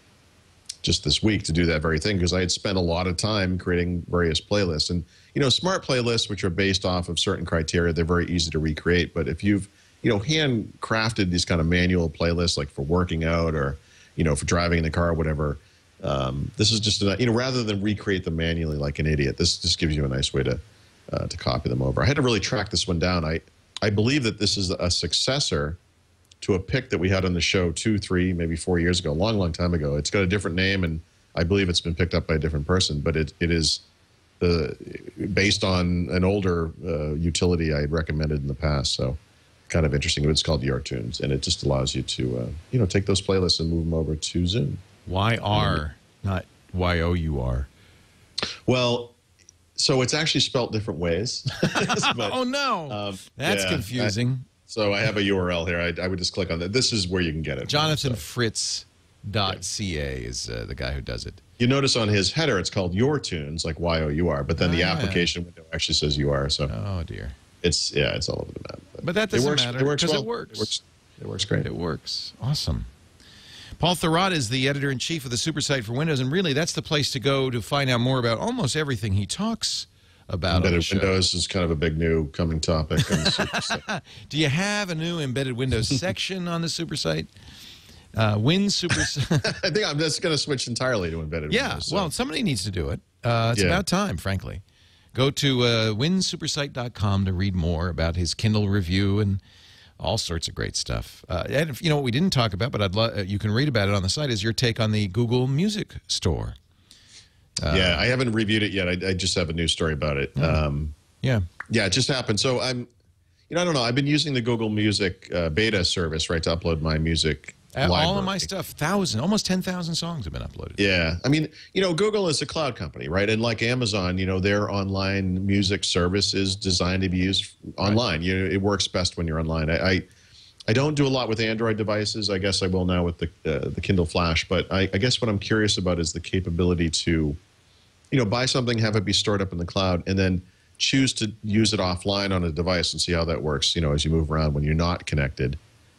just this week to do that very thing because I had spent a lot of time creating various playlists. And, smart playlists, which are based off of certain criteria, they're very easy to recreate. But if you've, handcrafted these kind of manual playlists, like for working out or, for driving in the car or whatever, this is just, rather than recreate them manually like an idiot, this just gives you a nice way to copy them over. I had to really track this one down. I believe that this is a successor to a pick that we had on the show 2, 3, maybe 4 years ago, a long, long time ago. It's got a different name, and I believe it's been picked up by a different person, but it is based on an older utility I had recommended in the past, so kind of interesting. It's called Your Tunes, and it just allows you to take those playlists and move them over to Zoom. YR, not YOUR. Well, so it's actually spelled different ways. But, oh, no. That's confusing. So I have a URL here. I would just click on that. This is where you can get it. JonathanFritz.ca is the guy who does it. You notice on his header it's called Your Tunes, like YOUR, but then the application window actually says UR. So oh dear, it's all over the map. But that doesn't matter because well. It works. It works great. It works. Awesome. Paul Thurrott is the editor-in-chief of the SuperSite for Windows, and really that's the place to go to find out more about almost everything he talks about. Embedded Windows is kind of a big new coming topic on the SuperSite. Do you have a new Embedded Windows section on the SuperSite? SuperSite. I think I'm just going to switch entirely to Embedded Windows. Yeah, well, somebody needs to do it. It's about time, frankly. Go to winsupersite.com to read more about his Kindle review and all sorts of great stuff. And if, what we didn't talk about, but you can read about it on the site, is your take on the Google Music Store. Yeah, I haven't reviewed it yet. I just have a news story about it. Yeah, it just happened. So I'm, I don't know. I've been using the Google Music beta service, right, to upload my music library. All of my stuff, almost 10,000 songs have been uploaded. Yeah. I mean, Google is a cloud company, right? And like Amazon, their online music service is designed to be used online. Right. It works best when you're online. I don't do a lot with Android devices. I guess I will now with the Kindle Flash. But I guess what I'm curious about is the capability to, buy something, have it be stored up in the cloud, and then choose to use it offline on a device and see how that works, as you move around when you're not connected.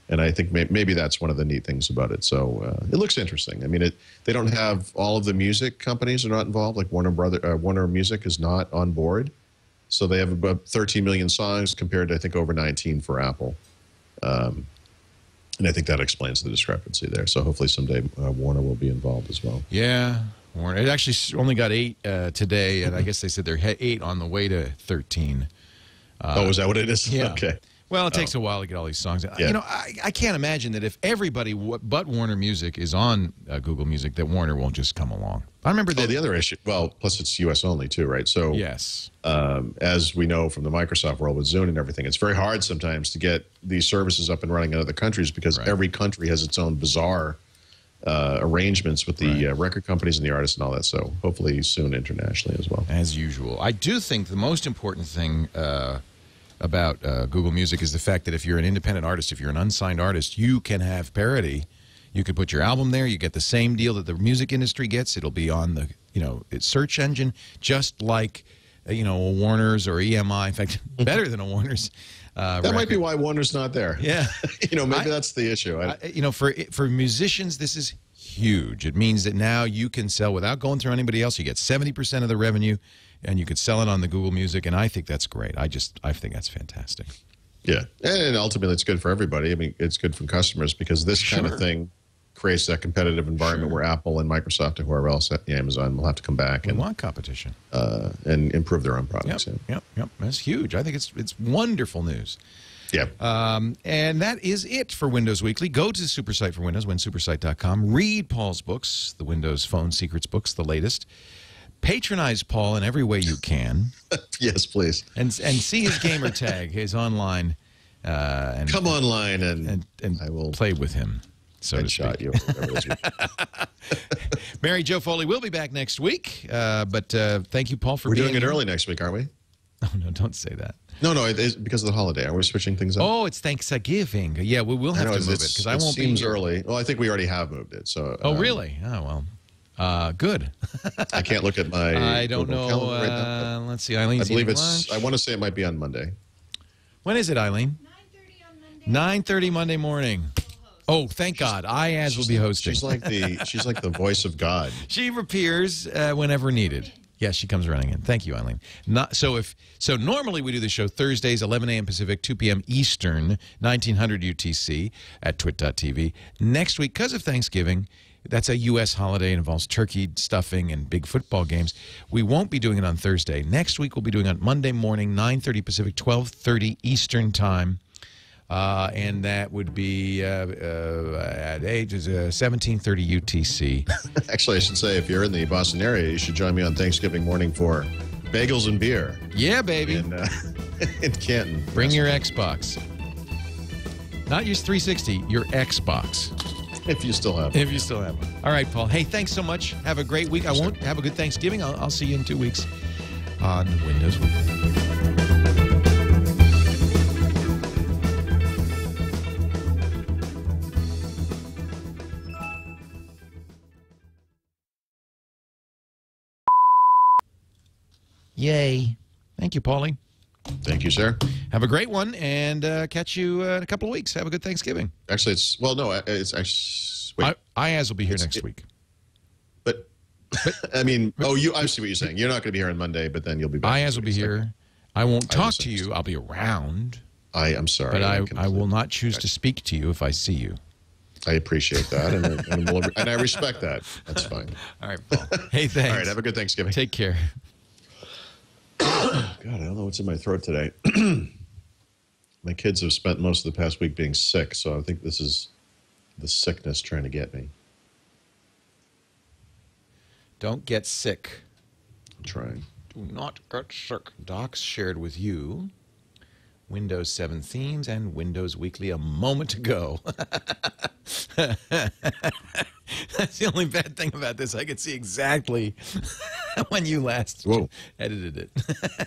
And I think maybe that's one of the neat things about it. So it looks interesting. I mean, they don't have all of the music companies are not involved. Like Warner Music is not on board. So they have about 13 million songs compared to, I think, over 19 for Apple. And I think that explains the discrepancy there. So hopefully someday Warner will be involved as well. Yeah, Warner. It actually only got 8 today, and I guess they said they're 8 on the way to 13. Is that what it is? Yeah. Okay. Well, it takes a while to get all these songs. Yeah. I can't imagine that if everybody but Warner Music is on Google Music, that Warner won't just come along. I remember that. The other issue, plus it's U.S. only too, right? So yes, as we know from the Microsoft world with Zune and everything, it's very hard sometimes to get these services up and running in other countries because every country has its own bizarre arrangements with the record companies and the artists and all that. So hopefully soon internationally as well. As usual. I do think the most important thing about Google Music is the fact that if you're an independent artist, if you're an unsigned artist, you can have parity. You could put your album there. You get the same deal that the music industry gets. It'll be on the search engine, just like a Warner's or EMI. In fact, better than a Warner's. That might be why Warner's not there. Yeah, maybe that's the issue. For musicians, this is huge. It means that now you can sell without going through anybody else. You get 70% of the revenue, and you could sell it on the Google Music. And I think that's great. I think that's fantastic. Yeah, and ultimately it's good for everybody. I mean, it's good for customers because this kind of thing creates that competitive environment where Apple and Microsoft and whoever else, Amazon, will have to come back and want competition and improve their own products. Yep. That's huge. I think it's wonderful news. Yeah. And that is it for Windows Weekly. Go to SuperSite for Windows, winsupersite.com. Read Paul's books, the Windows Phone Secrets books, the latest. Patronize Paul in every way you can. Yes, please. And see his gamer tag, his online. And come online and I will play with him. So to shot speak. You. Mary Jo Foley will be back next week. But thank you, Paul, for We're being doing it here. early next week, aren't we? Oh, no, don't say that. No, it's because of the holiday. Are we switching things up? Oh, it's Thanksgiving. Yeah, we will have to move it because I won't be seems here. early. Well, I think we already have moved it. So. Oh, really? Oh, well. Good. I can't look at my. I don't Google know. calendar right now, Let's see. Eileen's I believe eating it's. lunch. I want to say it might be on Monday. When is it, Eileen? 9:30 on Monday. 9:30 Monday morning. Oh, thank God. Ayaz will be hosting. She's like the voice of God. She appears whenever needed. Yes, she comes running in. Thank you, Eileen. So normally we do the show Thursdays, 11 a.m. Pacific, 2 p.m. Eastern, 1900 UTC at twit.tv. Next week, because of Thanksgiving, that's a U.S. holiday. It involves turkey stuffing and big football games. We won't be doing it on Thursday. Next week, we'll be doing it on Monday morning, 9:30 Pacific, 12:30 Eastern Time. And that would be at 17:30 UTC. Actually, I should say, if you're in the Boston area, you should join me on Thanksgiving morning for bagels and beer. Yeah, baby. In Canton. Bring your Xbox. Not your 360, your Xbox. If you still have one. If you still have one. All right, Paul. Hey, thanks so much. Have a great week. I won't have a good Thanksgiving. I'll see you in 2 weeks on Windows Weekly. Yay. Thank you, Paulie. Thank you, sir. Have a great one, and catch you in a couple of weeks. Have a good Thanksgiving. Actually, it's actually... Wait. Ayaz will be here next week. But I mean, I see what you're saying. You're not going to be here on Monday, but then you'll be back. Ayaz will be here. I won't talk to you. I'll be around. I'm sorry. But I will not choose to speak to you if I see you. I appreciate that, and I respect that. That's fine. All right, Paul. Hey, thanks. All right, have a good Thanksgiving. Take care. God, I don't know what's in my throat today. My kids have spent most of the past week being sick, so I think this is the sickness trying to get me. Don't get sick. I'm trying. Do not get sick. Doc's shared with you Windows 7 themes and Windows Weekly a moment ago. That's the only bad thing about this. I could see exactly when you last edited it.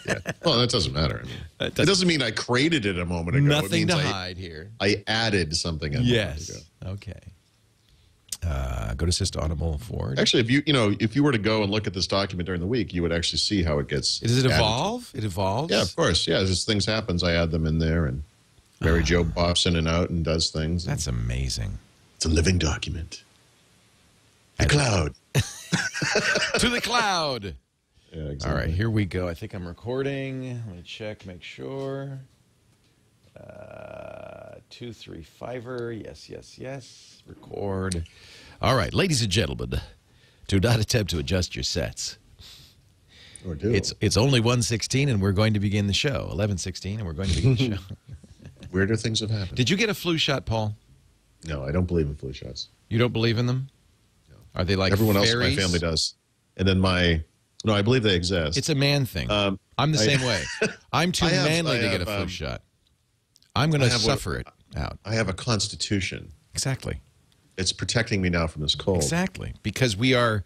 Yeah. Well, that doesn't matter. I mean, it doesn't mean I created it a moment ago. Nothing to hide here. I added something a moment ago. Okay. Go to Assist Audible Forward. Actually, if you were to go and look at this document during the week, you would actually see how it gets. Does it evolve? It evolves? Yeah, of course. Yeah, as things happens, I add them in there, and Mary Jo pops in and out and does things. That's amazing. It's a living document. The cloud. To the cloud. Yeah, exactly. All right, here we go. I think I'm recording. Let me check, make sure. 235er. Yes. Record. All right, ladies and gentlemen, do not attempt to adjust your sets. Or do. It's only 1:16, and we're going to begin the show. 11:16, and we're going to begin the show. Weirder things have happened. Did you get a flu shot, Paul? No, I don't believe in flu shots. You don't believe in them? No. Are they like everyone fairies? else in my family does? And then no, I believe they exist. It's a man thing. I'm the same way. I'm too manly to get a flu shot. I'm going to suffer it out. I have a constitution. Exactly. It's protecting me now from this cold. Exactly, because we are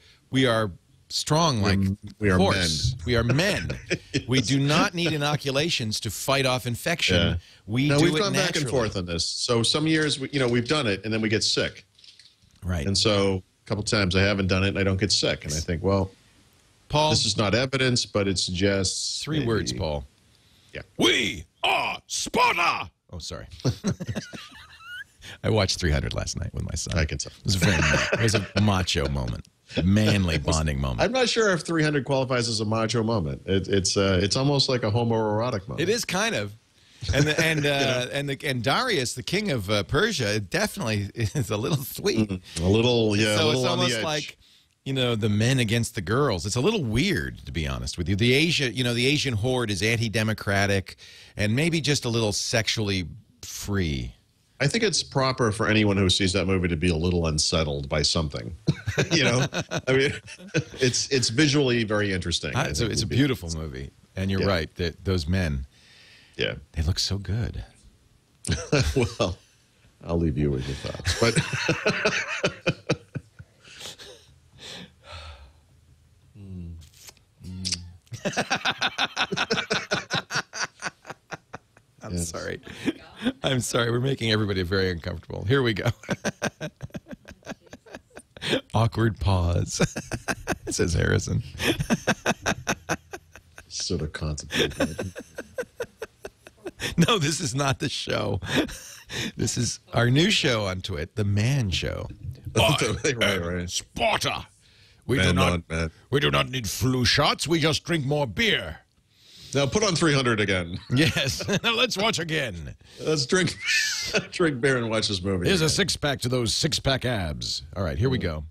strong like we are horse. men. We are men. Yes. We do not need inoculations to fight off infection. Yeah. We've gone back and forth on this. So some years, we've done it, and then we get sick. Right. And so a couple times I haven't done it, and I don't get sick. And I think, well, Paul, this is not evidence, but it suggests three words, Paul. Yeah. We are Sparta. Oh, sorry. I watched 300 last night with my son. I can tell. It was a macho moment, manly bonding moment. I'm not sure if 300 qualifies as a macho moment. It's almost like a homoerotic moment. It is kind of, and Darius, the king of Persia, definitely is a little sweet. A little, yeah. So a little it's on almost the edge. like, the men against the girls. It's a little weird, to be honest with you. The Asian horde is anti-democratic and maybe just a little sexually free. I think it's proper for anyone who sees that movie to be a little unsettled by something. I mean, it's visually very interesting. It's a beautiful movie, and you're right. Those men, they look so good. Well, I'll leave you with your thoughts, but. I'm sorry. We're making everybody very uncomfortable. Here we go. Awkward pause, says Harrison. Sort of contemplating. No, this is not the show. This is our new show on TWiT, The Man Show. Right. Sparta. We do not need flu shots. We just drink more beer. Now put on 300 again. Yes. Now let's watch again. Let's drink beer and watch this movie. Here's a six-pack to those six-pack abs. All right, here we go.